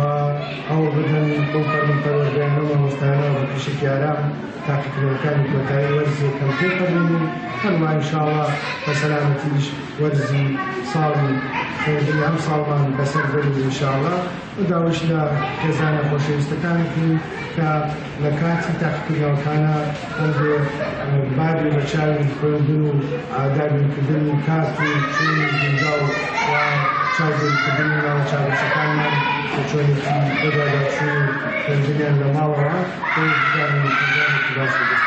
ئەو بدەن بۆ پەروەردەیانە و مامۆستایانە بە پێشێکی ئارام تاقیکردنەوەکانی کۆتایی وەرزیەکەم پێپەڕێنین هەرمان ئینشاڵڵا بە سەلامەتیش وەرزی ساڵی خوێندنی ئەم ساڵمان بەسەر بەرین ئینشاڵڵا و داوەش لە خێزانە خۆشەویستەکانێکی کە لە کاتی تاقیکردنەوەکانە هەندێ بابی لە چاوی خوێندن و ئادابینکردنی کات و چوونی گونجاو و چاودێریکردنی ناو چاوەچەکانمان کە چۆنێکی بەداداچوون و خوێندنیان لە ماڵەوە بۆ زانینکردنێکی باش بەدەست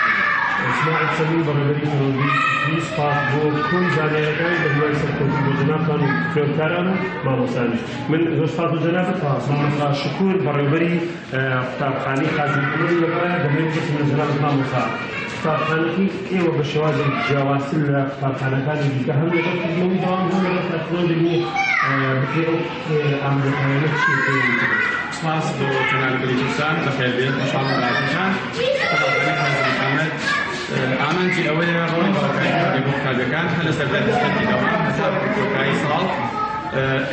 اسماعیل سەمی بەڕێوەبەری تەکنۆلۆژی سپاس بۆ کۆن زانایەکانی بە دوای سەرکەوتن بۆ جەنابتان و خوێندکاران و مامۆستایانیش من زۆر سپاس بۆ جەنابەت مامۆستا شکوور بەڕێوەبەری قوتابخانەی خازنکردن لەبەرە دەمەوێت بچم لە جەناب مامۆستا قوتابخانەکەی ئێوە بە شێوازێک جیاوازتر لە قوتابخانەکانی دیکە هەم لەگەڵکردنەوەی داوام هەم لەگەڵ تەکنۆلۆژی بکرێ ئامادەکارانە چی سپاس بۆ جەنابەری کوردستان بەخێربێت ئینشاڵڵا بەڕێوەبەرەکان قوتابخانەی خازنکردن ئامانجی ئەوەیە ڕۆی بەڵگەکانی بۆ کارەکان هە لەسەر دەستکردنی دەوام هەتا کۆتایی ساڵ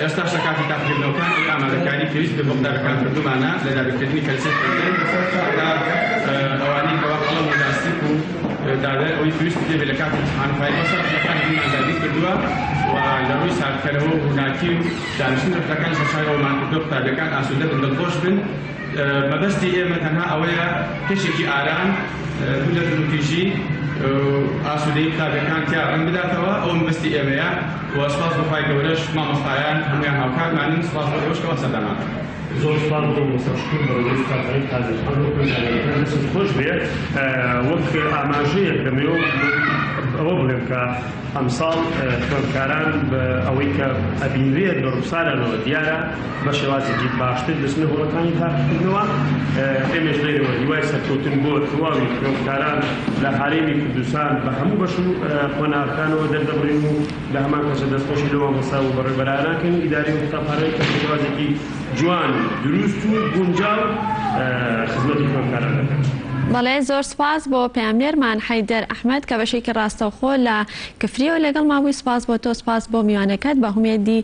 ئێستا شەکاتی تاقیکردنەوەکان ئامادەکاری پێویست بە قوتابەکان کردومانە لە دابینکردنی کەلسێت کردن ئەوانەی کەوا قەڵەم و لاستیک و دادە ئەوەی پێویست دەبێت لە کاتی ئیمتحانەکانی بەسەر ڕفلەکانی ئازادی کردووە و لە ڕووی ساردکەرەوە و هووناکی و دانیشتن ڕفلەکانی سەرچاوەمان کردووە قوتابەکان ئاسوودە بن دڵخۆش بن مەبەستی ئێمە تەنها ئەوەیە پێشێکی ئارام لە دروتیژی ئاسوودەی قوتابەکان تیا ڕەنگ بداتەوە ئەو مەبەستی ئێمەیە و سپاس بۆ خوای گەورەش مامۆستایان هەموویان هاوکارمانن سپاس بۆ ئێوەش کەەوە سەردەمات زۆر سپاس بۆ مۆستاشکر بەڕێوەبەری قوتابخانەی خازنکردن و خوێندکارانەکان دەستت خۆش بێت وەک ئاماژەیەک دەمەوێت ئەوە بڵێم کە ئەمساڵ خوێندکاران بە ئەوەی کە ئەبینرێت بە ڕووسارانەوە دیارە بە شێوازێکی باشتر دەچنە هۆڵەکانی تاقیکردنەوە ئێمەش لێرەوە هیوای سەرکەوتن بۆ تەواوی خوێندکاران لە هەرێمی کوردستان بە هەموو بەش و قۆناغەکانەوە دەردەبڕین و لە هەمان کەسە دەستخۆشی لەوە مەسا و بەڕێوەبەرانەکەن ئیداری و قوتابخانەی کە شێوازێکی جوان دروست و گونجاو خزمەتی خوێندکاران دەکەن. بەڵێ زۆر سپاس بۆ پەیامنێرمان حەیدەر ئەحمەد کە بەشێکی ڕاستەوخۆ لە کفریەوە لەگەڵ مابووی سپاس بۆ تۆ سپاس بۆ میوانەکەت بە هومێدی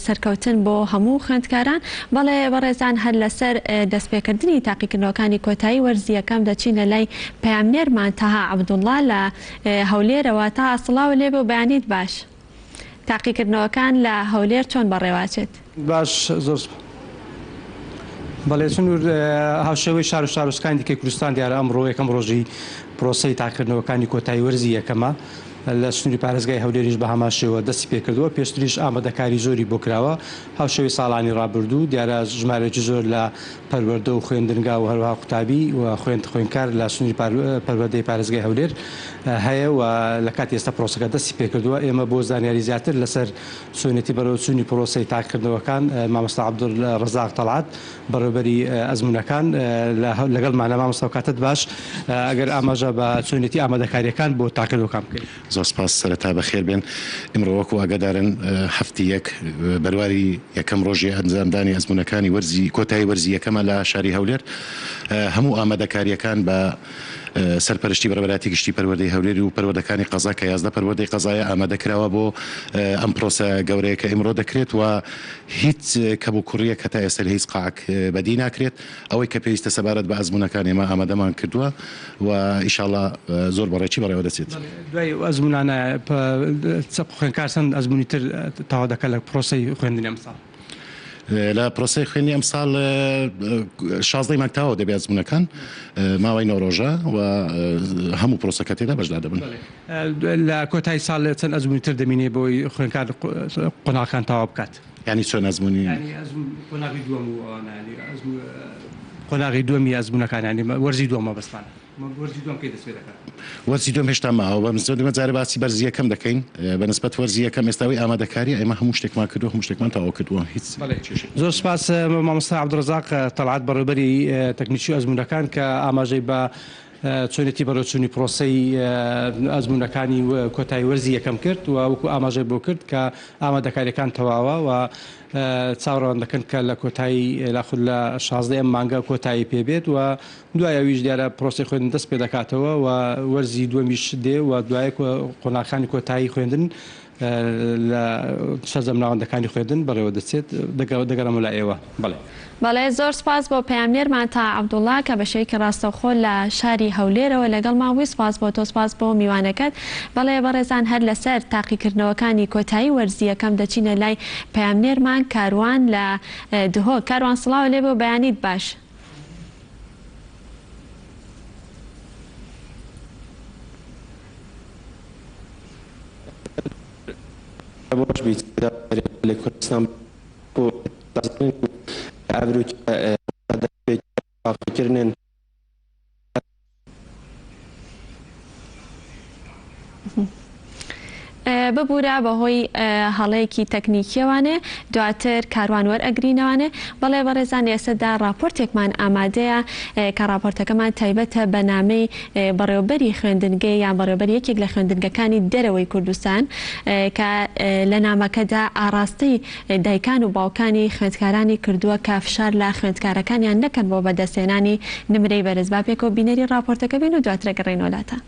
سەرکەوتن بۆ هەموو خوێندکاران بەڵێ بەڕێزان هەر لەسەر دەستپێکردنی تاقیکردنەوەکانی کۆتایی وەرزیەکەم دەچینە لای پەیامنێرمان تاها عەبدوڵڵا لە هەولێرەوە تا سڵاو لێ بێ و بەیانیت باش تاقیکردنەوەکان لە هەولێر چۆن بەڕێواچێت باش زۆر بەڵێ چون هاوشێوەی شار و شارۆچکانی دیکەی کوردستان دیارە ئەمڕۆ یەکەم ڕۆژی پرۆسەی تاقیکردنەوەکانی کۆتایی وەرزی یەکەمە لە سنووری پارێزگای هەولێریش بە هەماشەوە دەستی پێکردووە پێشتریش ئامادەکاری زۆری بۆ کراوە هاوشێوی ساڵانی ڕابردوو دیارە ژمارەی زۆر لە پەروەردە و خوێندنگا و هەروەها قوتابی و خوێندکار لە سنووری پەروەردەی پارێزگای هەولێر هەیە و لە کاتی ئێستا پرۆسەکە دەستی پێکردووە ئێمە بۆ زانیاری زیاتر لەسەر سۆنێتی بەرەوچوونی پرۆسەی تاقیکردنەوەکان مامۆستا عەبدوڵڕەزاق تەڵعات بەڕێوەبەری ئەزموونەکان لەگەڵمانە مامۆستا کاتت باش ئەگەر ئاماژە بە چۆنێتی ئامادەکاریەکان بۆ تاقیکردنەوەکان بکەین. زۆر سپاس سەرەتا بەخێر بێن ئمڕۆ وەکو ئاگادارن هەفتی یەک بەرواری یەکەم ڕۆژی ئەنجامدانی ئەزموونەکانی وەرزی کۆتایی وەرزی یەکەمە لە شاری هەولێر هەموو ئامادەکاریەکان بە سەرپەرشتی بەڕێوەبەراتی گشتی پەروەردەی هەولێر و پەروەردەکانی قەزا کە 11 پەروەردەی قەزایە ئامادەکراوە بۆ ئەم پرۆسە گەورەیە کە ئیمڕۆ دەکرێت و هیچ کەبووکوڕیە کە تا ئێستا هیچ قاعک بەدی ناکرێت ئەوەی کە پێویستە سەبارەت بە ئەزموونەکان ئێمە ئامادەمان کردووە و ئیشاڵڵا زۆر بەڕێکی بەڕێوە دەچێت. دوای ئەزموونانە خوێندکار چەند ئەزموونی تر تەواو دەکات لە پرۆسەی خوێندنی ئەمساڵ لە پرۆسەی خوێندنی ئەمساڵ 16 مانگتاوە دەبێت ئەزموونەکان ماوەی نۆڕۆژە و هەموو پرۆسەکە تێدا بەشدا دەبن. لە کۆتایی ساڵ چەند ئەزموونی تر دەمینێ بۆی خوێندکار قۆناغەکان تەواو بکات ینی چۆن ئەزموونی قۆناغی دووەمی ئەزموونەکانیانی وەرزی دووەمە بەستانە وەرزی دوم هێشتا ماوە بەمزۆ جارە باسی بەرزیەکەم دەکەین بەنسبەت وەرزیەکەم ئێستاوی ئامادەکاری ئێمە هەموو شتێکمان کردو هەموو شتێکمان تەواو کردووە هیچ. زۆر سپاس مامۆستا عەبدوڵڕەزاق تەڵعات بەڕێوەبەری تەکنیکی ئەزموونەکان کە ئاماژەی بە چۆنێتی بەڕێوەچوونی پرۆسەی ئەزموونەکانی کۆتایی وەرزی یەکەم کرد و وەکو ئاماژەی بۆ کرد کە ئامادەکاریەکان تەواوە و چاوەڕوان دەکەن کە لە کۆتایی لاخود لە 16 مانگە کۆتایی پێبێت و دوایەویش دیارە پرۆسی خوێندن دەست پێ دەکاتەوە و وەرزی دووەمیش دێ و دوای قۆناغەکانی کۆتایی خوێندن لە سەرزەمناوەندەکانی خوێندن بەڕێوە دەچێت دەگەڕەمە لە ئێوە بڵێ. بەڵێ زۆر سپاس بۆ پەیامنێرمان تا عەبدوڵڵا کە بە شێوەیەکی ڕاستەوخۆ لە شاری هەولێرەوە لەگەڵ ماوەی سپاس بۆ تۆ سپاس بۆ میوانەکەت. بەڵێ بەڕێزان هەر لەسەر تاقیکردنەوەکانی کۆتایی وەرزی یەکەم دەچینە لای پەیامنێرمان کاروان لە دهۆک. کاروان سڵاو لێ بۆ بەیانیت باش. باش بیت لە کوردستان بۆ ئەڤروکردن ببوورە بەهۆی هەڵەیەکی تەکنیکیەوانێ دواتر کاروان وەرئەگرینەوانێ. بەڵێ بەڕێزان ئێستادا راپۆرتێکمان ئامادەیە کە راپۆرتەکەمان تایبەتە بە نامەی بەڕێوەبەری خوێندنگەی یان بەڕێوەبەری یەکێک لە خوێندنگەکانی دەرەوەی کوردستان کە لە نامەکەدا ئاراستەی دایکان و باوکانی خوێندکارانی کردووە کە فشار لە خوێندکارەکانیان نەکەن بۆ بەدەستێنانی نمرەی بەرز. با پێکەوە بینەری راپۆرتەکە بین و دواتر گەڕێینەوەلاتە.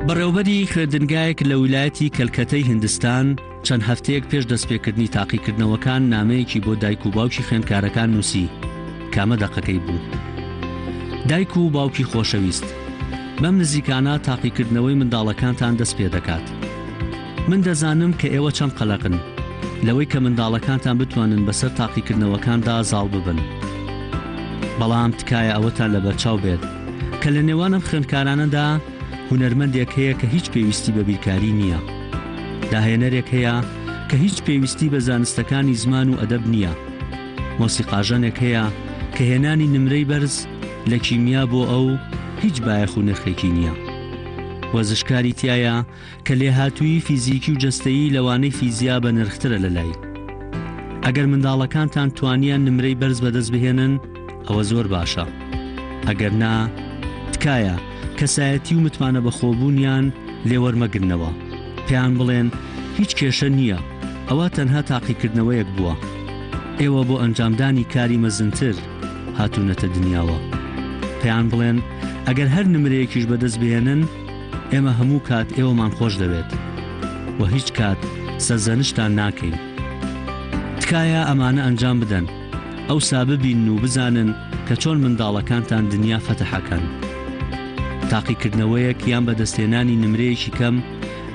بەڕێوەبەری خوێندنگایەک لە ویلایەتی کەلکەتەی هیندستان چەند هەفتەیەک پێش دەستپێکردنی تاقیکردنەوەکان نامەیەکی بۆ دایک و باوکی خوێندکارەکان نووسی. کامە دەقەکەی بوو؟ دایک و باوکی خۆشەویست، بەم نزیکانە تاقیکردنەوەی منداڵەکانتان دەست پێ دەکات. من دەزانم کە ئێوە چەند قەلەقن لەوەی کە منداڵەکانتان بتوانن بەسەر تاقیکردنەوەکاندا زاڵ ببن. بەڵام تکایە ئەوەتان لەبەرچاو بێت کە لە نێوانم خوێندکارانەدا هونەرمەندێک هەیە کە هیچ پێویستی بە بیرکاری نییە، داهێنەرێک هەیە کە هیچ پێویستی بە زانستەکانی زمان و ئەدەب نییە، مۆسیقاژەنێک هەیە کە هێنانی نمرەی بەرز لە کیمیا بۆ ئەو هیچ بایەخ و نرخێکی نییە، وەزشکاری تایە کە لێهاتووی فیزیکی و جەستەیی لەوانەی فیزیا بە نرخترە لە لای. ئەگەر منداڵەکانتان توانیان نمرەی بەرز بەدەست بهێنن ئەوە زۆر باشە، ئەگەر نا تکایە کەسایەتی و متمانە بەخۆبوونیان لێوەرمەگرنەوە، پێیان بڵێن هیچ کێشە نییە، ئەوە تەنها تاقیکردنەوەیەک بووە، ئێوە بۆ ئەنجامدانی کاری مەزنتر هاتوونەتە دنیاوە. پێیان بڵێن ئەگەر هەر نمرەیەکیش بەدەست بهێنن ئێمە هەموو کات ئێوەمان خۆش دەوێت و هیچ کات سەرزەنشتان ناکەین. تکایە ئەمانە ئەنجام بدەن، ئەو ساببین و بزانن کە چۆن منداڵەکانتان دنیا فەتەحەکەن. تاقیکردنەوەیەک یان بەدەستێنانی نمرەیەکی کەم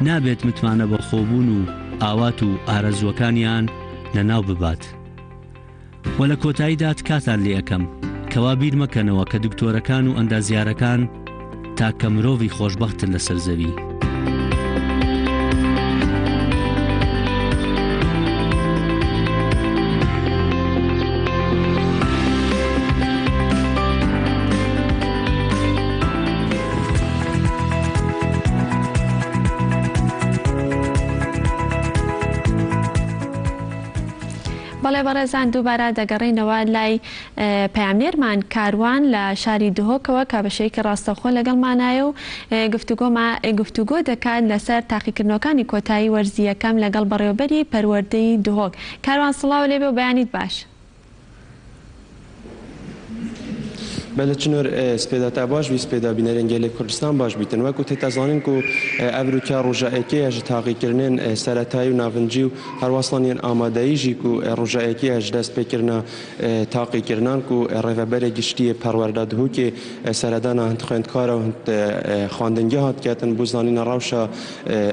نابێت متمانە بە خۆبوون و ئاوات و ئارەزوەکانیان لەناو ببات. و لە کۆتاییدا کاتان لێ ئەەکەم کەوا بیر مەکەنەوە کە دکتۆرەکان و ئەندازیارەکان تاکە مرۆڤی خۆشبەختن لەسەر زەوی. بەڵێ بەڕێزان دووبارە دەگەڕێینەوە لای پەیامنێرمان کاروان لە شاری دهۆکەوە کە بە شێوەیەکی ڕاستەوخۆ لەگەڵمانایە و گفتوگۆ دەکات لەسەر تاقیکردنەوەکانی کۆتایی وەرزیەکەم لەگەڵ بەڕێوەبەری پەروەردەی دهۆک. کاروان سڵاو لێ بێ و بەیانیت باش. بەلە چنۆر سپێداتا باش وی سپێدا بینەرێن گەلێک کوردستان باش بیتن وەکو تێتەزانین و ئەڤروکە ڕۆژایەکەیەژ تاقیکردنێن سەرەتایی و ناونجی و هەروەسڵانیان ئامادەیژی و ڕۆژایەکەیەژ دەست پێکردە تاقیکردان و ڕێڤەبەرێک گشتیە پەروەردە دهوکێ سەردانا هەند خوێندکارە و هەند خواندنگە هاتکاتن بۆ زانینە ڕەوشە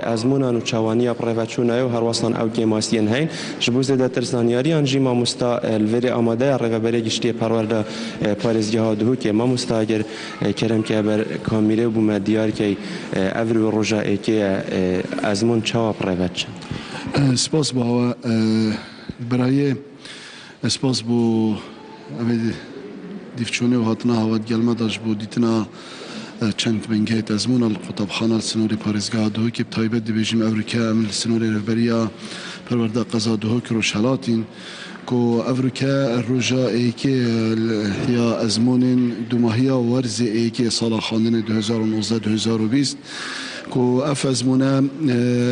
ئەزمونان و چاوانیە ڕێڤەچوونایە و هەروەسڵان ئەو گێماسیەن هەین ji بۆ زێدەتر زانیاریان ژی مامۆستا لڤێرێ ئامادەیە ڕێڤەبەرێک گشتیە پەروەردە پارێزگەها که ما مستاجر کرم که بر کامیره بوم دیار که اول روزا که ازمون چاپ روچ. سپاس با برای سپاس بو دیفچونه و هاتنا هواد گلمه داشت بود دیتنا چند بنگهت ازمون القطبخانه سنوری پارێزگا دهۆ که تایبەت دەبێژیم ئەوروکە ئەمل سنوری ڕێبەریە پەروەردە قەزا دهۆ که روشهلاتین كو أفريكا الرجاء إيكي يا أزمون دوماهيا ورزي إيكي صلاح خاندن 2019-2020 كو اف ازمونا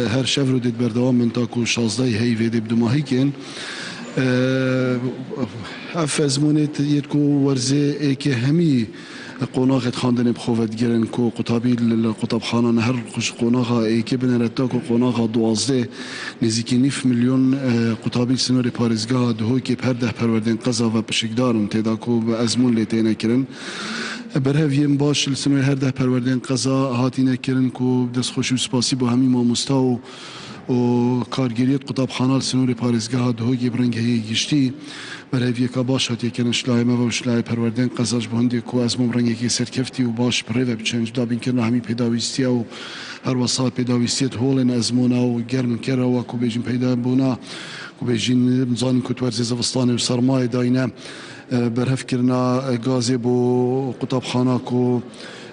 هر شفرو دید بردوام من تا کو 16 هیوی دید دوماهی کن اف ازمونت ید کو ورزه ای که همی قناغت خاندن بخوفت گرن کو قطابی القطاب خانان هر قناغا ای که بنرتا کو قناغا 12 نزدیکی 9 میلیون قطابی سنوری پارێزگا دهۆی که پر ده پروردن قضا و پشکدارم تیدا کو به ازمون لیتینه کرن برهویم باش لسنوی هر ده پروردن قضا هاتی نکرن کو دست خوشی و سپاسی با همی ماموستا و کارگیریت قطاب خانال سنوری پارێزگا دهۆی برنگ هی گشتی برهوی که باش هاتی کنن شلای ما و شلای پروردن قضاش بهندی کو از مبرنگی که سرکفتی و باش پره و بچنج دابین کرن همی پیداویستی و هر وسط پیداویستیت هولن ازمونا و گرم کرا و کو بیجین پیدا بونا کو بیجین مزانی کتور زیزوستان و سرمای داینه برهف کرنا غازی بو قطاب خانه کو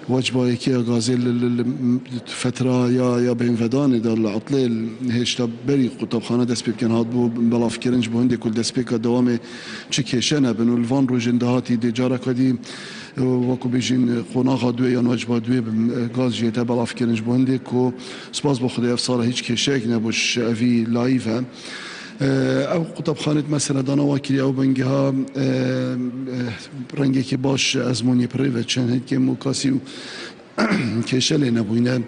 وجبه یکی غازی فتره یا بین ودان در العطله هشتا بری قطاب خانه دست بکن هات بو بلاف کرنج بو هندی کل دست بک دوام چه کشنه بنو الوان رو جندهاتی دیجاره کدی وکو بیجین قناغ دوی یا وجبه دوی غاز جیتا بلاف کرنج بو هندی کو سپاس با خدای افسار هیچ کشک نبوش اوی لایفه او قطب خانت مثلا دانا واکری او بنگها رنگی که باش ازمونی پری و چند که مکاسی و کشل نبوینه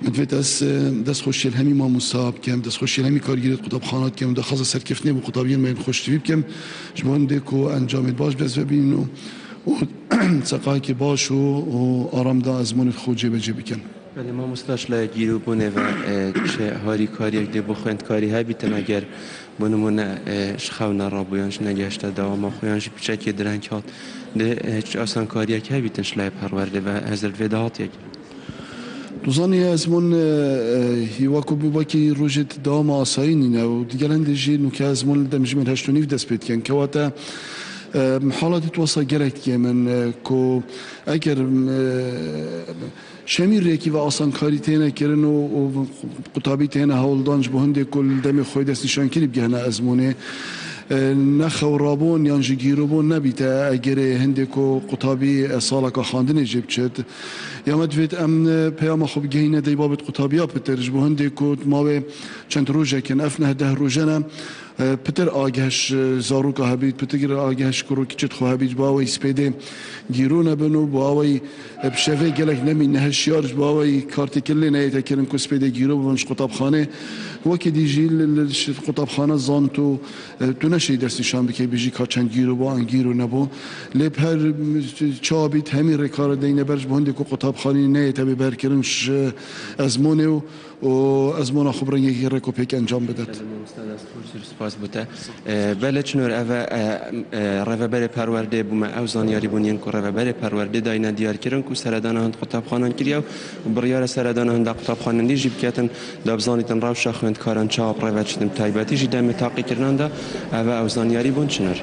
مدویت از دست خوشیل همی ما مصاب کم دست خوشیل همی کارگیریت قطب خانات کم دخواست سرکفت نبو قطابین من خوش تویب کم جبان دیکو انجامت باش بز ببین و سقای که باش و آرام دا ازمونت خود جبه جبه کن ولی ما مستاش لا گیرو بونه و چه هاری کاری یک دبو خوند کاری های بیتن اگر بنمونه شخونا رابویانش نگشته دوام خویانش بچه درنگ هات ده چه آسان کاری یک های بیتن شلای پرورده و هزار ویدهات یک دوزانی ازمون هیواکو بواکی روجت دوام آسایینی نه و دیگر هندجی نوکه ازمون دمجمن هشتونیف دست بید کن که واتا حالات توصل گرفت که من کو اگر شمیر ریکی و آسان کاری تینه کرن و قطابی تینه هولدانج به هنده کل دم خوی دست نشان کلی بگهنه ازمونه نخو رابون یا جگیروبون نبیته اگر هنده کو قطابی سالک خواندن جیب چد یا مدوید ام پیام خوب گهینه دی بابت قطابی ها پترج به هنده کو ما چند روزه کن افنه 10 روزه پتر آگهش زاروک هبید پتر آگهش کرو کچت خو هبید باوی سپیده گیرونه بنو باوی بشوی گلک نمی نهشیارج باوی کارتی کلی نیت کردن کو سپیده گیرو بونش قطاب خانه وکی دیجی قطاب خانه زان تو نشی دستی شام بکی بیجی کاچن گیرو با انگیرو نبو لب هر چابیت همین رکار دینه برج بهنده کو قطاب خانه نیت به بر کردنش ازمونه و ازمونه خوب رنگی رکو پیک انجام بدد. سپاس بوده. بله چنور رهبر پرورده بوم اوزانیاری بونین کو رهبر پرورده داینه دیار کردن کو سردان هند قطاب خانان کریو و بریار سردان هند قطاب خانان دیجی بکتن دابزانیتن راوش خوند کاران چاپ روچتم تایباتی جدام تاقی کردن دا و اوزانیاری بون چنور.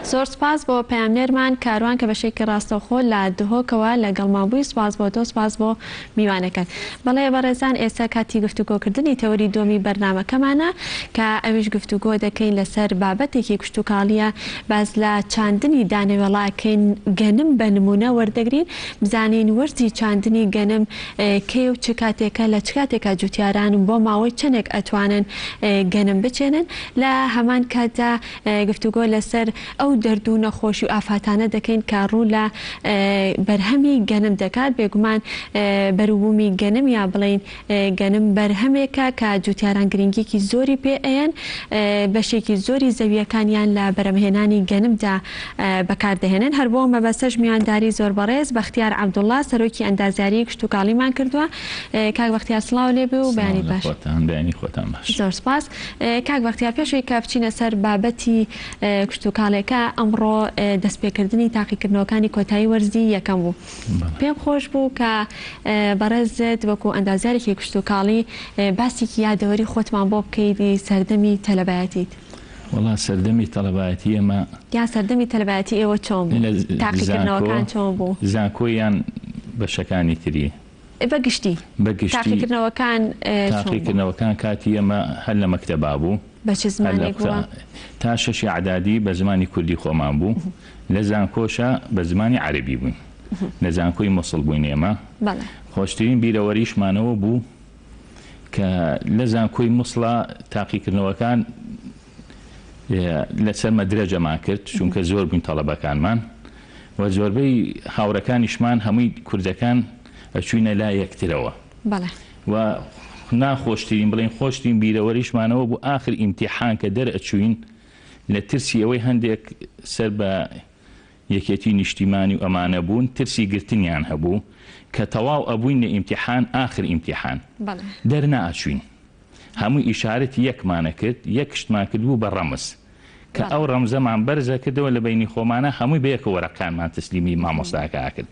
زۆر سپاس بۆ پەیامنێرمان کاروان کە بەشێکی ڕاستەوخۆ لە دهۆکەوە لەگەڵ مابووی سپاس بۆ تۆ سپاس بۆ میوانەکەت بەڵێ بەڕێزان ئێستا کاتی گفتوگۆکردنی تەوەری دۆمی بەرنامەکەمانە کە ئەویش گفتوگۆ دەکەین لەسەر بابەتێکی کشتتوکاڵیە باز لە چاندنی دانەوێڵاکەین گەنم بە نمونە وەردەگرین بزانین وەرزی چاندنی گەنم کێ و چ کاتێکە لە چ کاتێکە جوتیاران بۆ ماوەی چەندێک ئەتوانن گەنم بچێنن لە هەمان کاتدا گفتوگۆ لەسەر ئەو دەرد و نەخۆشی و ئافاتانە دەکەین کە ڕوو لە بەرهەمی گەنم دەکات بێگومان بەروبوومی گەنم یا بڵین گەنم بەرهەمێکە کە جوتیاران گرنگێکی زۆری پێ ئەیەن بەشێکی زۆری زەویەکانیان لە بەرەمهێنانی گەنمدا بەکاردەهێنن هەر بۆ مەبەستەش میوانداری زۆر بەڕێز بەختیار عەبدوڵڵا سەرۆکی ئەندازیاری کشتتوکاڵیمان کردووە کاک بەختیار سڵاو لێبێ و بەیانی باش زۆر سپاس کاک بەختیار پێشەوەی کە بچینە سەر بابەتی کشتتوکاڵێکە ئەمڕۆ دەستپێکردنی تاقیکردنەوەکانی کۆتایی وەرزی یەکەم بوو پێم خۆش بوو کە بەڕێزت وەکو ئەندازیارێکی کشتتوکاڵی باسێکی یادەوەری خۆتمان بۆ بکەیت سەردەمی تەلەبایەتیت وڵا سەردەمی تەلەبایەتی ئێمە یا سەردەمی تەلەبایەتی ئێوە چۆن بوو تاقیکردنەوەکان چۆن بوو زانکۆیان بەشەکانی تری بەگشتی تاقیکردنەوەکان کاتی ئێمە هەر لە مەکتەبا بوو بە چ زمانێک بووە؟ تا 6 عدادی بە زمانی کوردی خۆمان بوو، لە زانکۆشە بە زمانی عەربی بووین، لە زانکۆی مووسڵ بووین ئێمە. خۆشترین بیرەوەریشمانەوە بوو کە لە زانکۆی مووسڵە تاقیکردنەوەکان لەسەر مەدرەجەمان کرد، چونکە زۆر بووین تەڵەبەکانمان و زۆربەی هاوڕەکانیشمان هەمووی کوردەکان ئەچوینە لا یەکترەوە و ناخۆشترین بڵێن خۆشترین بیرەوەریشمانەوە بوو ئاخر ئیمتیحان کە دەرئەچوین لە ترسی ئەوەی هەندێک سەر بە یەکێتی نیشتیمانی و ئەمانە بوون، ترسی گرتنیان هەبوو کە تەواو ئەبووین لە ئیمتیحان ئاخر ئیمتیحان دەرنائەچوین. هەمووی ئیشارەتی یەکمانە کرد، یەک شتمان کردبوو بە ڕەمز کە ئەو ڕەمزەمان بەرزە کردەوە لە بینی خۆمانە، هەمووی بەیەکە وەرەقەکانمان تسلیمی مامۆستاکە کرد.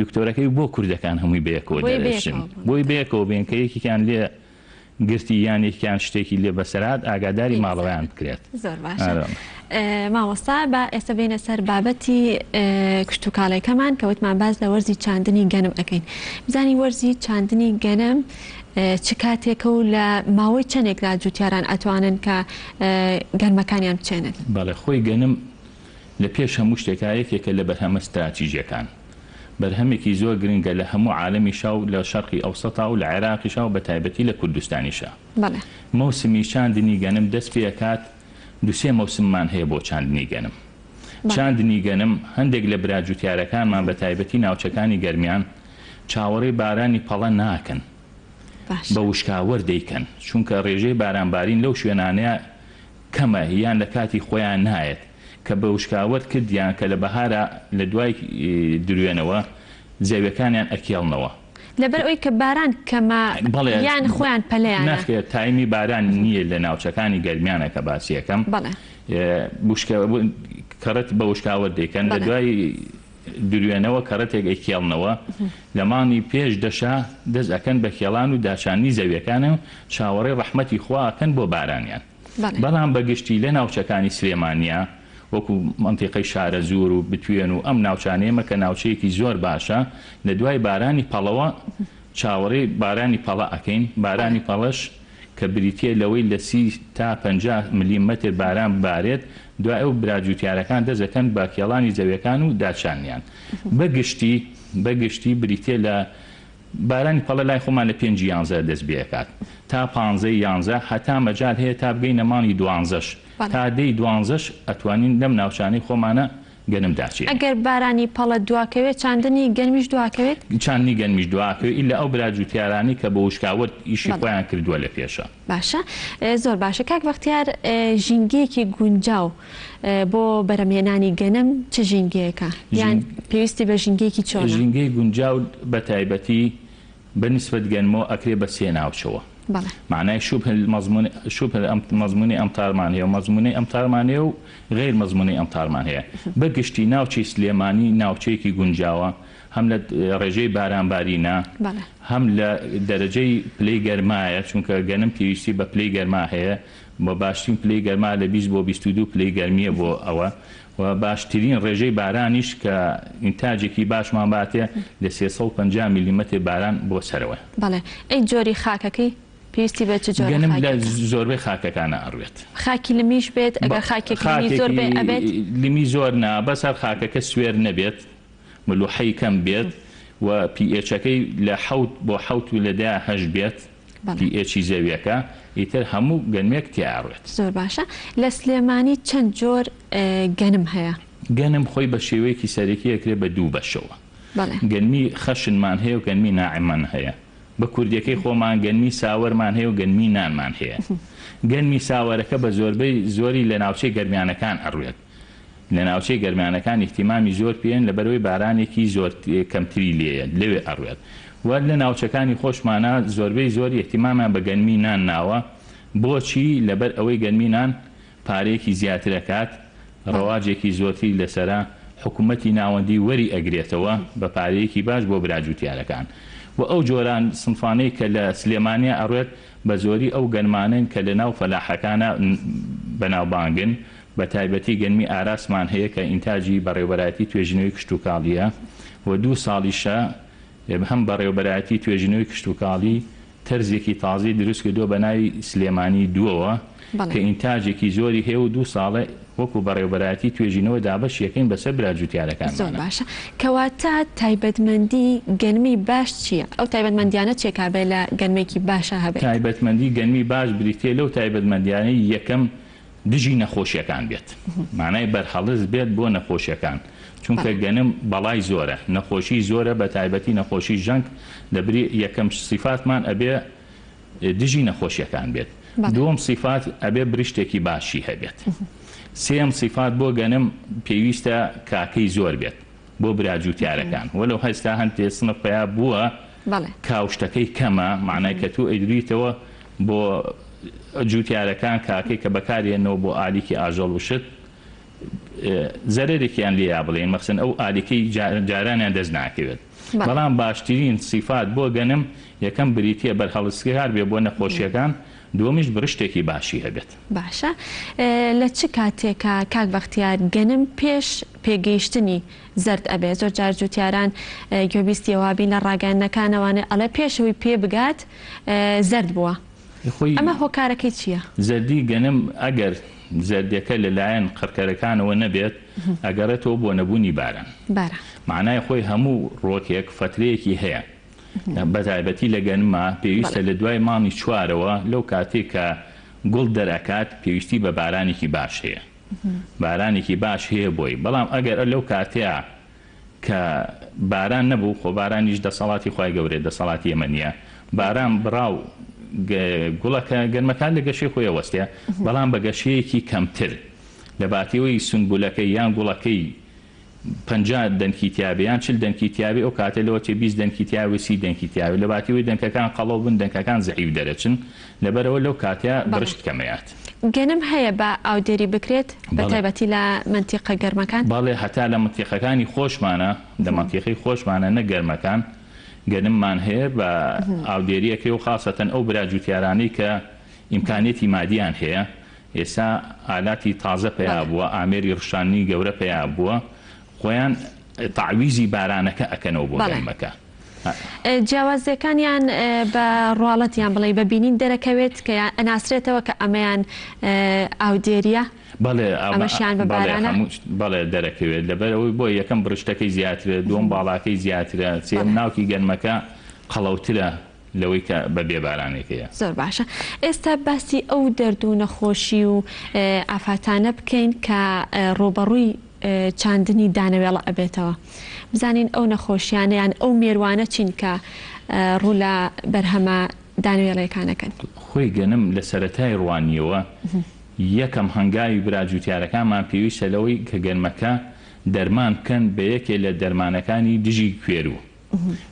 دکتۆرەکەی بۆ کوردەکان هەمووی بەیەکەوە دەرەچن، بۆی بەیەکەوە بێن کە یەکێکیان لێ گرتی یان یەکیان شتێکی لێ بەسەرات ئاگاداری ماڵەوەیان بکرێت. زۆر باشە. مامۆستا بە ئێستا بینە سەر بابەتی کشتتوکاڵەکەمان کە وتمان باز لە وەرزی چاندنی گەنم ئەەکەین. بزانی وەرزی چاندنی گەنم چ کاتێکە و لە ماوەی چەندێکدا جوتیاران ئەتوانن کە گەنمەکانیان بچێنن؟ بەڵێ خۆی گەنم لە پێش هەموو شتێکایەکێکە لە بەرهەمە استراتیژیەکان، بەرهەمێکی زۆر گرنگە لە هەموو عالەمی شاو لە شەرقی ئەوسەتا و لە عێراقی شاو بە تایبەتی لە کوردستانیشە. مەوسمی چاندنی گەنم دەست پێکات، دوسێ مەوسممان هەیە بۆ چاندنی گەنم. چاندنی گەنم هەندێک لە براجوتیارەکانمان بە تایبەتی ناوچەکانی گەرمیان چاوەڕێی بارانی پەڵە ناکەن، بە وشکاوەر دەیکەن، چونکە ڕێژەی بارانبارین لەو شوێنانەیە کەمە یان لە کاتی خۆیان نایەت کە بە وشکاوەر کردیان کە لە بەهارە لە دوای دروێنەوە جێویەکانیان ئەکێڵنەوە. لەبەر ئەوەی کە باران کەمە یان خۆیان پەلەیان ناخێت تایمی باران نییە لە ناوچەکانی گەرمیانە کە باسیەکەم کەڕەت بە وشکاوەر دەیکەن، لە دوای دروێنەوە کەڕەتێک ئەکێڵنەوە لە مانی پێش دەشا دەست ئەکەن بە کێڵان و داچانی زەویەکانە چاوەڕێی ڕەحمەتی خواکەن بۆ بارانیان. بەڵام بەگشتی لە ناوچەکانی سلێمانیا وەکو منتیقەی شارە زۆر و بتوێن و ئەم ناوچانەیەمە کە ناوچەیەکی زۆر باشە، لە دوای بارانی پەڵەوە چاوەڕێی بارانی پەڵە ئەکەین. بارانی پەڵەش کە بریتە لەوەی لە 30 تا 50 میلیمتر باران بارێت، دوای ئەو براجوتیارەکان دەزەکەن بە کێڵانی زەویەکان و داچانیان. بەگشتی بریتە لە بارانی پەڵە لای خۆمان لە 5-11 دەست بێکات تا 15-11 هەتا مەجال هەیە تا بگەینە مانی 12ش تا دەی 12ش ئەتوانین لەم ناوچانەی خۆمانە گەنم داچێت. ئەگەر بارانی پەڵە دواکەوێت چاندنی گەنمیش دواکەوێت؟ چاندنی گەنمیش دواکەوێت ئیلا ئەو براجوتیارانی کە بە وشکاوەر ئیشی خۆیان کردووە لە پێشە. باشە، زۆر باشە. کاک بەختیار، ژینگەیەکی گونجاو بۆ بەرەمێنانی گەنم چ ژینگەیەکە؟ یان پێویستی بە ژینگەیەکی چۆنە؟ ژینگەی گونجاو بە تایبەتی بەنسبەت گەنمەوە ئەکرێ بە 3 ناوچەوە. معنای شوبه مەزمونی ئەمتارمان هەیە و مەزمونی ئەمتارمان هەیە و غیر مەزمونی ئەمتارمان هەیە. بەگشتی ناوچەی سلێمانی ناوچەیەکی گونجاوە، هەم لە ڕێژەی بارانبارینە، هەم لە دەرەجەی پلەی گەرمایە، چونکە گەنم پێویستی بە پلەی گەرما هەیە، بە باشترین پلەی گەرما لە 20 بۆ 22 پلەی گەرمیە بۆ ئەوە، و باشترین ڕێژەی بارانیش کە ئینتاجێکی باشمان باتێ لە 350 میلیمتر باران بۆ سەرەوە. بەڵێ. ئەی جۆری خاکەکەی پێویستی بە چ جۆرە گەنم لە زۆربەی خاکەکانە ئەڕوێت. خاکی لمیش بێت؟ ئەگەر خاکێکی زۆر بێ ئەبێت؟ لمی زۆر نا، بەسەر خاکەکە سوێر نەبێت، ملوحەی کەم بێت و پێچەکەی لە 7 بۆ 7 و لە 10 بێت، پێچی زەویەکە ئیتر هەموو گەنمێک تیاڕێت. زۆر باشە. لە سلێمانی چەند جۆر گەنم هەیە؟ گەنم خۆی بە شێوەیەکی سەرەکی ئەکرێت بە 2 بەشەوە. گەنمی خەشنمان هەیە و گەنمی ناعمان هەیە. بە کوردیەکەی خۆمان گەنمی ساوەرمان هەیە و گەنمی نانمان هەیە. گەنمی ساوەرەکە بە زۆری لە ناوچەی گەرمیانەکان ئەڕوێت. لە ناوچەی گەرمیانەکان احتیمامی زۆر پێن لەبەرەوەی بارانێکی زۆر کەمتری لێیە لەوێ ئەڕوێت. و لە ناوچەکانی خۆشمانە زۆربەی زۆری احتیمامان بە گەنمی نان ناوە. بۆچی؟ لەبەر ئەوەی گەنمی نان پارەیەکی زیاترەکات، ڕەواجێکی زۆرتری لەسەرا، حکوومەتی ناوەندی وەری ئەگرێتەوە بە پارەیەکی باش بۆ براجوتیارەکان. و ئەو جۆران سنفانەی کە لە سلێمانیا ئەڕوێت بە زۆری ئەو گەنمانن کە لە ناو فەلاحەکانە بەناوبانگن، بە تایبەتی گەنمی ئاراسمان هەیە کە ئینتاجی بەڕێوەبەرایەتی توێژینەوەی کشتتوکاڵیە و 2 ساڵیشە هەم بەڕێوەبەرایەتی توێژینەوەی کشتتوکاڵی تەرزێکی تازی دروست کردووە بە ناوی سلێمانی دووەوە کە ئینتاژێکی زۆری هەیە و 2 ساڵە وەکو بەڕێوەبەراتی توێژینەوە دابەش یەکەین بەسەر براجوتیارەکان. زۆر باشە. کەواتە تایبەتمەندی گەنمی باش چییە؟ ئەو تایبەتمەندیانە چێکابێ لە گەنمێکی باشە هەبێت؟ تایبەتمەندی گەنمی باش بریتێ لەو تایبەتمەندیانەی یەکەم دژی نەخۆشیەکان بێت. مانای بەرهەڵز بێت بۆ نەخۆشیەکان. چونکە گەنم بەڵای زۆرە، نەخۆشی زۆرە، بە تایبەتی نەخۆشی ژەنگ دەبری یەکەم صفاتمان ئەبێ دژی نەخۆشیەکان بێت. دووەم صفات ئەبێ بریشتێکی باشی هەبێت. سێم صفات بۆ گەنم پێویستە کاکەی زۆر بێت بۆ براجوتیارەکان. وەلو هەستا هەندێ سنف پیا بووە کاوشتەکەی کەمە، معنای کە تو ئەیدریتەوە بۆ جوتیارەکان کاکەی کە بەکارێنەوە بۆ ئالیکی ئاژەڵ وشت زەرێکیان لێیا بڵێن مەخسن ئەو ئالیکەی جارانیان دەست ناکەوێت. بەڵام باشترین صفات بۆ گەنم یەکەم بریتە بەرهەڵسکار بێ بۆ نەخۆشیەکان، دووەمیش برشتێکی باشی هەبێت. باشە. لە چ کاتێکە کاک بەختیار گەنم پێش پێگەیشتنی زەرد ئەبێ؟ زۆر جار جوتیاران گوێبیستیەوە بین لە ڕاگەیاندنەکانەوەنێ ئەڵێ پێشەوەی پێ بگات زەرد بووە. ئەمە هۆکارەکەی چییە؟ زەردی گەنم ئەگەر زەردەکە لەلایەن قڕکەرەکانەوە نەبێت ئەگەڕێتەوە بۆ نەبوونی باران. معنای خۆی هەموو ڕۆکێک فترەیەکی هەیە. بەتایبەتی لە گەنمە پێویستە لە دوای ماڵی چوارەوە لەو کاتێک کە گوڵ دەرەکات پێویستی بە بارانێکی باش هەیە. بارانێکی باش هەیە بۆی. بەڵام ئەگەر لەو کاتەیە کە باران نەبوو، خۆ بارانیش دەسەڵاتی خۆی گەورێت، دەسەڵاتی ئێمە نییە. باران بڕاو گوڵەکە گەنمەکان لە گەشەی خۆی وەستەیە، بەڵام بە گەشەیەکی کەمتر لە باتیەوەی سنبولەکەی یان گوڵەکەی 50 دەنکی تیابیان 40 دەنکی تیاوی ئەو کاتە لەوە چێ 20 دەنکی تیاوی 30 دەنکی تیاوی لە باتیەوەی دەنکەکان قەڵەو بن، دەنکەکان زەعیف دەرەچن، لەبەرەوە لەو کاتەیە بڕشت کەمەیات. گەنم هەیە بە ئاودێری بکرێت بە تایبەتی لە منتیقە گەرمەکان؟ باڵێ هەتا لە منتیقەکانی خۆشمانە، لە منتیقەی خۆشمانە نە گەرمەکان گەنممان هەیە بە ئاودێریەکەی و خاصەتەن ئەو براجوتیارانەی کە ئیمکانێتی مادیان هەیە. ئێستا ئالاتی تازە پیا بووە، ئامێری ڕشانی گەورە پیا بووە، خۆیان تعویزی بارانەکە ئەکەنەوە بۆ گەنمەکە. جیاوازەکانیان بە ڕواڵەتیان بڵێ بە بینین دەرەکەوێت کە ئەناسرێتەوە کە ئەمەیان ئاودێریە؟ ئەمەشیان بە بارانە؟ بەڵێ دەرەکەوێت، لەبەرەوەی بۆ یەکەم بڕشتەکەی زیاترە، دووەم باڵاکەی زیاترە، سێم ناوکی گەنمەکە قەڵەوترە لەوەی کە بە بێبارانێکەیە. زۆر باشە. ئێستا باسی ئەو دەرد و نەخۆشی و ئافاتانە بکەین کە ڕۆبەڕووی چاندنی دانەوێڵە ئەبێتەوە. بزانین ئەو نەخۆشیانیان ئەو مێروانە چین کە ڕوو لە بەرهەمە دانوێڵەکانەکەن. خۆی گەنم لە سەرەتای ڕوانیەوە یەکەم هەنگاوی براجوتیارەکانمان پێویستە لەوەی کە گەنمەکە دەرمان بکەن بە یەکێ لە دەرمانەکانی دژی کوێروو.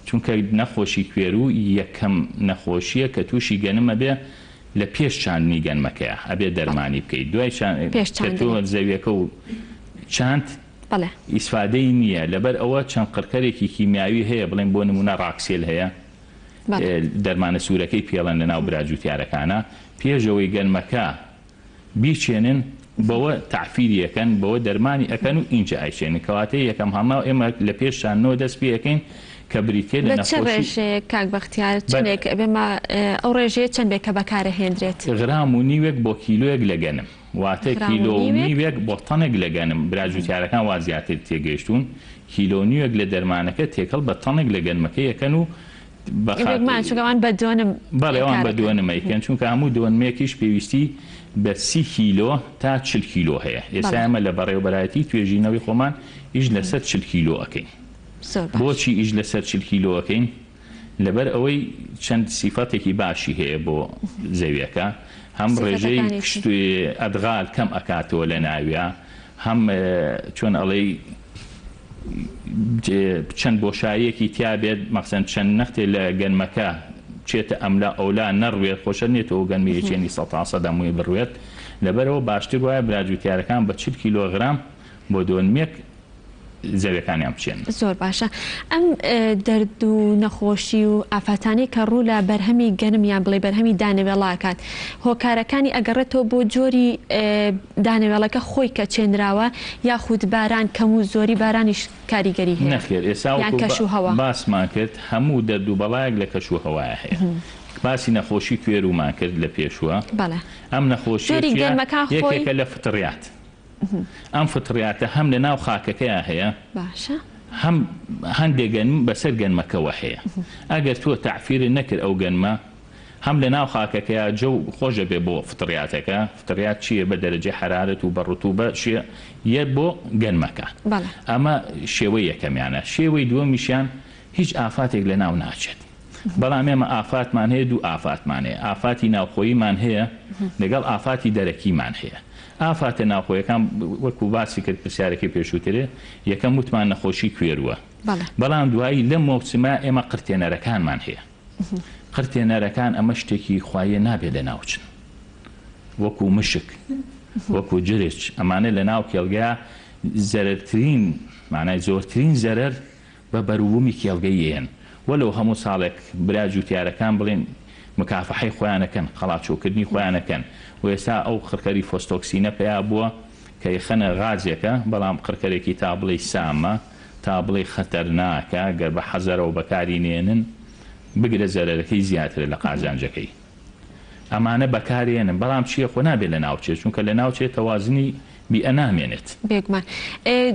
چونکە نەخۆشی کوێروو یەکەم نەخۆشیە کە تووشی گەنمە بێ لە پێش چاندنی گەنمەکەیە ئەبێ دەرمانی بکەیت. دوای زەویەکە و چاند ئیسفادەی نییە، لەبەر ئەوە چەند قڕکەرێکی کیمیاوی هەیە، بڵێن بۆ نمونە ڕاکسێل هەیە، دەرمانە سوورەکەی پێڵەن لە ناو براجوتیارەکانە، پێشەوەی گەنمەکە بیچێنن بەوە تعفیریەکەن، بەوە دەرمانی ئەەکەن و ئینجا ئایشێنن. کەواتەی یەکەم هەڵناو ئێمە لە پێششانەوە دەست پێەکەین کە بریتێ لە ڕێژەیە کاک بەختیار چندێک بێمە ئەو ڕێژەیە چەند بێک کە بەکارە هێنرێت؟ غرام و نیوێک بۆ کیلۆیەک لە گەنم، واتە کیلۆ و نیوێک بۆ تەنێک لە گەنم. براجوتیارەکان وا زیاتر تێگەیشتون، کیلۆ نیوێک لە دەرمانەکە تێکەڵ بە تەنێک لە گەنمەکە یەکەن و بەخاتمان بە دوێنم بەڵێوان بە دوێنمەیکەن، چونکە هەموو دوێنمێکیش پێویستی بە 30 کیلۆ تا 40 کیلۆ هەیە. ئێستا ئەمە لە بەڕێوەبەرایەتی توێژینەوەی خۆمان ئیش لەسەر 40 کیلۆ ئەەکەین. بۆچی ئیش لەسەر 40 کیلۆ ئەەکەین؟ لەبەر ئەوەی چەند سیفەتێکی باشی هەیە بۆ زەویەکە، هەم ڕێژەی ئەدغال کەم ئەکاتەوە لە ناویە، هەم چۆن ئەڵێ چەند بۆشاییەکی تیابێت، مەخسەن چەند نەختێ لە گەنمەکە چێتە ئەملا ئەولا نەڕوێت، خۆشە نێتەوە گەنمیەکێنی 100 دەمووی بڕوێت. لەبەرەوە باشتر وایە براجوتیارەکان بە 40 کیلۆگرام بۆ دوێنمێک زەویەکانیان بچێن. زۆر باشە. ئەم دەرد و نەخۆشی و ئافاتانی کە ڕوو لە بەرهەمی گەنمیان بڵێ بەرهەمی دانەوێڵاکات، هۆکارەکانی ئەگەڕێتەوە بۆ جۆری دانەوێڵەکە خۆی کە چێنراوە یاخود باران کەم و زۆری بارانیش کاریگەری هەیە؟ نەخێر، ئێستا باسمان کرد هەموو دەرد و بەڵایەک لە کەش و هەوایە هەیە. باسی نەخۆشی کوێرومان کرد لە پێشوە ئەم نەخۆشی یەکێکە لە فتڕیات ئەم فتڕیاتە هەم لە ناو خاکەکەیان هەیە هەم هەندێک گەنم بەسەر گەنمەکەەوە هەیە ئەگەر تۆ تەعفیری نەکرد ئەو گەنمە هەم لە ناو خاکەکەیە جە خۆشە بێ بۆ فتڕیاتەکە فتڕیات چییە بە دەرەجێ حرارەت و بەڕوتوبە یە بۆ گەنمەکە ئەمە شێوەی یەکەمیانە شێوەی دووەمیشیان هیچ ئافاتێک لە ناو ناچێت بەڵام ئێمە ئافاتمان هەیە دوو ئافاتمان هەیە ئافاتی ناوخۆییمان هەیە لەگەڵ ئافاتی دەرەکیمان هەیە ئافاتە ناوخۆیەکان وەکو باسی کرد پرسیارەکەی پێشووترێ یەکەم وتمان نەخۆشی کوێروە بەڵام دوایی لەم مۆسمە ئێمە قرتێنەرەکانمان هەیە قرتێنەرەکان ئەمە شتێکی خوایە نابێت لە ناوچن وەکو مشک وەکو جرێچ ئەمانە لە ناو کێڵگەیە زەرەرترین مانای زۆرترین زەرەر بە بەروبوومی کێڵگەیەن وەلو هەموو ساڵێک برا جوتیارەکان بڵێن مکافحەی خۆیانەکەن خەڵاتچۆکردنی خۆیانەکەن و ئێستا ئەو خڕکەری فۆستۆکسینە پێیا بووە کە یخەنە غازێکە بەڵام قڕکەرێکی تا بڵێ سامە تا بڵێ خەتەرناکە گەر بە حەزەرەوە بەکاری نێنن بگرە زەرەرەکەی زیاتر لە قازانجەکەی ئەمانە بەکارێنن بەڵام چیە خۆ نابێت لە ناوچێت چونکە لە ناوچێت تەوازنی بیئە نامێنێت بێگومان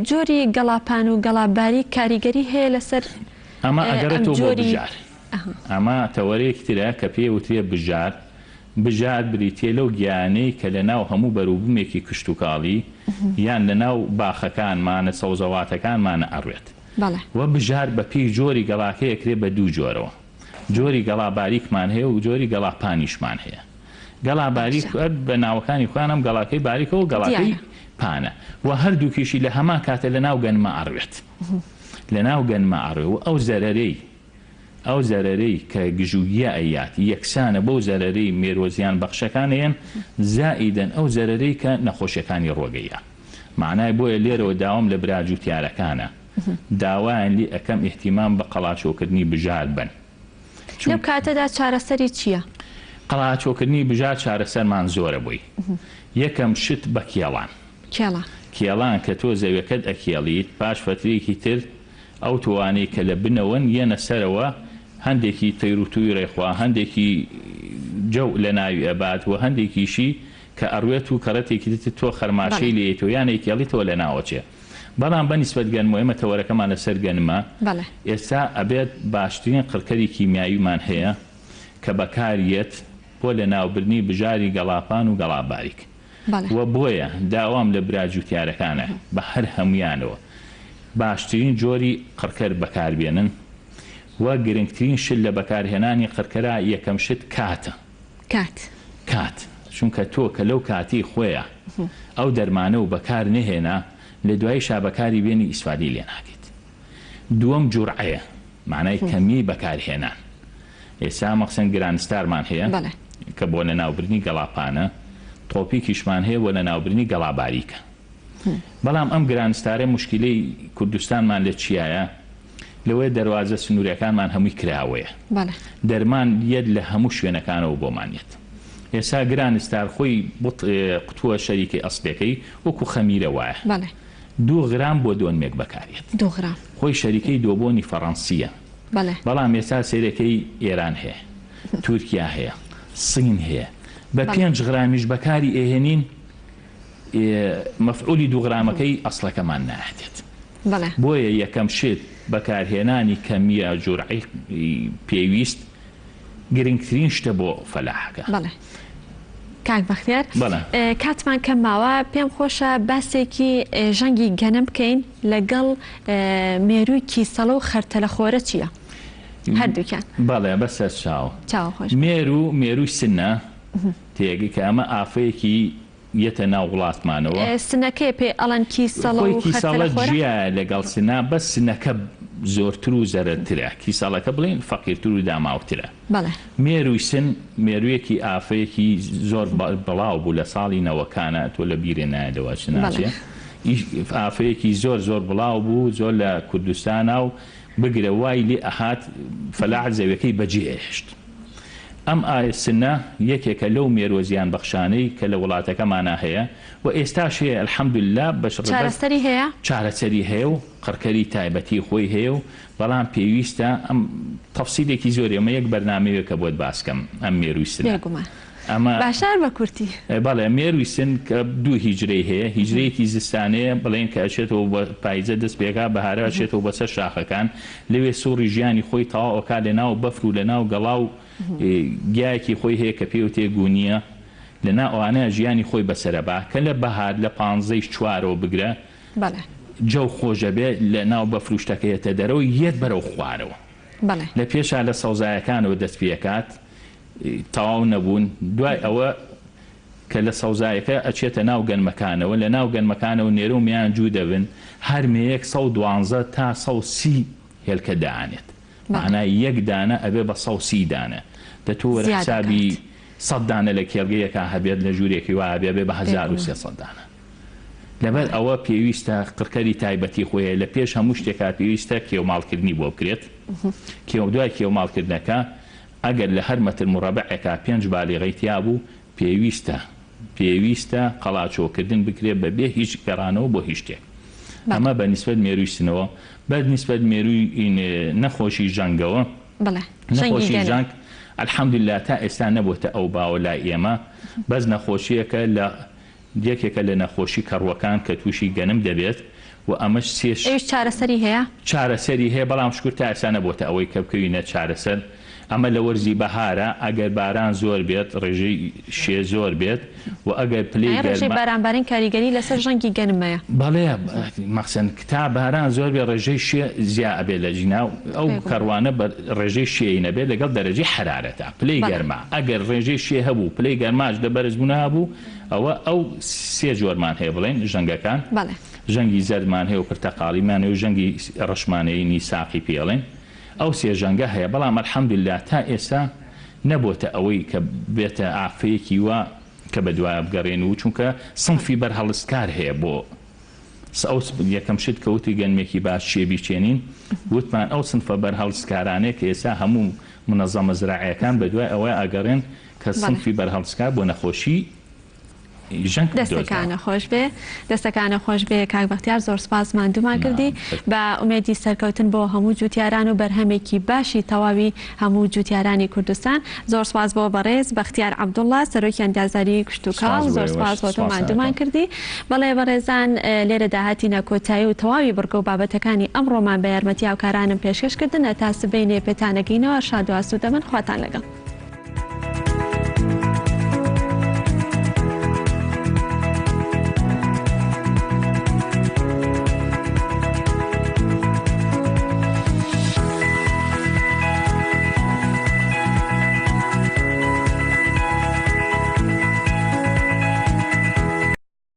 جۆری گەڵاپان و گەڵاباری کاریگەری هەیە لەسەر ئەمە ئەگەرێتەوە بۆ بژار ئەمە تەوەرەیەکی ترە کە پێ وترێ بژار بژار بریتێ لەو گیانەی کە لە ناو هەموو بەروبوومێکی کشت و کاڵی یان لە ناو باخەکانمانە سەوزەواتەکانمانە ئەڕوێت وە بژار بە پێی جۆری گەڵاکەیەکرێ بە دوو جۆرەوە جۆری گەڵاباریکمان هەیە و جۆری گەڵاپانیشمان هەیە گەڵاباریک بە ناوەکانی خوانم گەڵاکەی باریکە و گەڵاکەی پانە و هەردووکیشی لە هەمان کاتە لە ناو گەنمە ئەڕوێت لە ناو گەنمە ئەڕێ و ئەو زەرەرەی کە گژوگیە ئەیاتی یەکسانە بەو زەرەرەی مێرۆزیان بەخشەکانیان زائیدەن ئەو زەرەرەی کە نەخۆشیەکانی ڕۆگەیە معنای بۆیە لێرەوە داوام لە براجوتیارەکانە داوایان لی ئەەکەم ئیحتیمام بە قەڵاچۆکردنی بژار بن لەو کاتەدا چارەسەری چییە؟ قەڵاچۆکردنی بژار چارەسەرمان زۆرە بووی یەکەم شت بە کێڵان کێڵان کە تۆ زەویەکەت ئەکێڵیت پاش فترێکی تر ئەو توانەی کە لە بنەوەن یەنە سەرەوە هەندێکی تەیروتووی ڕێخوا هەندێکی جەو لە ناوی ئەبات و هەندێکیشی کە ئەڕوێت و کەڕەتێکی تۆ خەرماشەی لێتەوە یانێک کێڵیتەوە لە ناوەچێ بەڵام بەنیسبەت گەنم ئێمە تەوەرەکەمان لەسەر گەنمە ئێستا ئەبێت باشترین قڕکەری کیمیاییمان هەیە کە بەکارێت بۆ لە ناوبردنی بژاری گەڵاپان و گەڵاباریک وە بۆیە داوام لە براجوتیارەکانە بە هەر هەمویانەوە باشترین جۆری قڕکەر بەکاربێنن وە گرنگترین شت لە بەکارهێنانی قڕکەرا یەکەم شت کات چونکە تۆ کە لەو کاتی خۆیە ئەو دەرمانە و بەکار نهێنا لە دوای شابەکاری بێنی ئیسفادی لێ ناکەیت دووەم جورعەیە معنای کەمی بەکارهێنان ئێستا مەخسەن گرانستارمان هەیە کە بۆ لە ناوبردنی گەڵاپانە تۆپیکیشمان هەیە بۆ لە ناوبردنی گەڵاباریکە بەڵام ئەم گرانستارە مشکلەی کوردستانمان لە چیایە لەوەی دەواازە سنووریەکانمان هەمووی کراوەیە دەرمان یەد لە هەموو شوێنەکانەوە بۆمانێت ئێستا گرانستار خۆی قوتووە شەریکی ئەسلەکەی وەکو خەمیرە وایە 2 غرام بۆ 2 مێک بەکارێت خۆی شەریکەی دۆبۆنی فەڕەنسیە بەڵام ئێستا سێرەکەی ئێران هەیە تورکیا هەیە سین هەیە بە 5 غرامیش بەکاری ئێهێنین مەفعولی 2 غرامەکەی ئەسڵەکەمان نایەتێت بۆیە یەکەم شت بەکارهێنانی کەمیە جورعی پێویست گرنگترین شتە بۆ فەلاحەکە کاک بەختیار کاتمان کەم ماوە پێم خۆشە باسێکی ژەنگی گەنم بکەین لەگەڵ مێرووی کیسەڵە و خەرتەلەخۆرە چییە؟ هەردووکیان بەڵێ بەسەر مێرووی سنە تێگەی کە ئەمە ئافەیەکی یەتە ناو وڵاتمانەوە سنەکەی پێ ئەڵەن کیسەڵە و کیسەڵە جیا لەگەڵ سنا بە سنەکە زۆرتر و زەرەرترە کیساڵەکە بڵێن فەقیرتر و داماوترە مێرووی سن مێروویەکی ئافەیەکی زۆر بڵاو بوو لە ساڵی نەوەکانە تۆ لە بیرێ نایدەوە چناچێ ئافەیەکی زۆر بڵاو بوو زۆر لە کوردستانە و بگرە وای لێ ئەهات فەلاح زەویەکەی بەجێهێشت ئەم ئایسنە یەکێکە لەو مێرۆزیان بەخشانەی کە لە وڵاتەکەمانە هەیە و ئێستاش هەیە الحەمدوللا چارەسەری هەیە چارەسەری هەیە و قڕکەری تایبەتی خۆی هەیە و بەڵام پێویستە ئەم تەفسیلێکی زۆر ئەمە یەک بەرنامەیەکە بۆت باسکەم ئەم مێرویستنە ئەمە باشار بە کورتی بەڵێ مێرویستن کە دوو هیجرەی هەیە هیجرەیەکی زستانەیە بڵێن کە ئەچێتەوە بە پاییزە دەست پێکا بەهارە ئەچێتەوە بەسەر شاخەکان لەوێ سوڕی ژیانی خۆی تەواو ئەکا لەناو بەفر و لەناو گەڵا و گیایەکی خۆی هەیە کە پێی و تێگونیە لەنا ئەوانەیە ژیانی خۆی بەسەرەبا کە لە بەهار لە 15 چوارەوە بگرە جەو خۆشە بێ لە ناو بەفروشتەکەیەتە دەرەوە یەت بەرەو خوارەوە لە پێشا لە سەوزایەکانەوە دەست پێکات تەواو نەبوون دوای ئەوە کە لە سەوزایەکە ئەچێتە ناو گەنمەکانەوە لە ناو گەنمەکانەوە نێرە و میان جوو دەبن هەرمەیەک 112 تا 130 هێلکە دەعانێت معنای یەک دانە ئەبێ بە 130 دانە دەتووە حسابی 100 دانە لە کێڵگەیەکە هەبێت لە ژوورێکی وایە بێ بە 1300 دانە لەبەر ئەوە پێویستە قڕکەری تایبەتی خۆیە لە پێش هەموو شتێکا پێویستە کێوماڵکردنی بۆ بکرێت دوای کێوماڵکردنەکە ئەگەر لە هەر مەتر مڕەبعێکا 5 بالیغەی تیا بوو پێویستە قەڵاچۆکردن بکرێت بەبێ هیچ گەڕانەوە بۆ هیچ شتێک ئەمە بە نیسبەت مێرویستنەوە بە نیسبەت مێروی نەخۆشی ژەنگەوە نەخۆشی ژەنگ الحەمدوللا تا ئێستا نەبووتە ئەو باوە لای ئێمە بەس نەخۆشیەکە لە یەکێکە لە نەخۆشی کەڕوەکان کە تووشی گەنم دەبێت و ئەمەش چارەسەری هەیە چارەسەری هەیە بەڵام شکر تا ئێستا نەبووتە ئەوەی کە بکەوینە چارەسەر ئەمە لە وەرزی بەهارە ئەگەر باران زۆر بێت ڕێژەی شێ زۆر بێت و ئەگەر پلەی بارانبارین کاریگەری لەسەر ژەنگی گەنمەیە بەڵێ مەخسن تا باران زۆر بێ ڕێژەی شێ زیا ئەبێ لە ژیناو ئەو کەڕوانە بە ڕێژەی شێی نەبێت لەگەڵ دەرەجی حرارەتە پلەی گەرما ئەگەر ڕێژەی شێ هەبوو پلەی گەرماش دە بەرزبوونا هەبوو ئەوە ئەو سێ جۆرمان هەیە بڵێن ژەنگەکان ژەنگی زەردمان هەیە و پرتەقاڵیمان و ژەنگی ڕەشمانەی نیساقی پێڵێن ئەو سێژەنگە هەیە بەڵام الحەمدوللا تا ئێستا نەبووتە ئەوەی کە بێتە ئافەیەکی وە کە بە دوایە بگەڕێن و چونکە سنفی بەرهەڵستکار هەیە بۆ ئەو یەکەم شت کەوتی گەنمێکی باش شێبیچێنین وتمان ئەو سنفە بەرهەڵستکارانەیە کە ئێستا هەموو منەظەمە زراعیەکان بە دوای ئەوەی ئاگەڕێن کە سنفی بەرهەڵستکار بۆ نەخۆشی دەستەکانە خۆش بێ دەستەکانە خۆش بێ کاک بەختیار زۆر سپاس ماندوومان کردی بە ئومێدی سەرکەوتن بۆ هەموو جوتیاران و بەرهەمێکی باشی تەواوی هەموو جوتیارانی کوردستان زۆر سپاس بۆ بەڕێز بەختیار عەبدوڵڵا سەرۆکی ئەندازیاری کشتوکاڵ زۆر سپاس بۆ تۆ ماندوومان کردی بەڵێ بەڕێزان لێرە داهاتینە کۆتایی و تەواوی بڕگە و بابەتەکانی ئەمڕۆمان بە یارمەتی هاوکارانم پێشکەشکردن تا سبەینێ پێتانەگەینەوە شاد و ئاسوودەمن خواتان لەگەڵ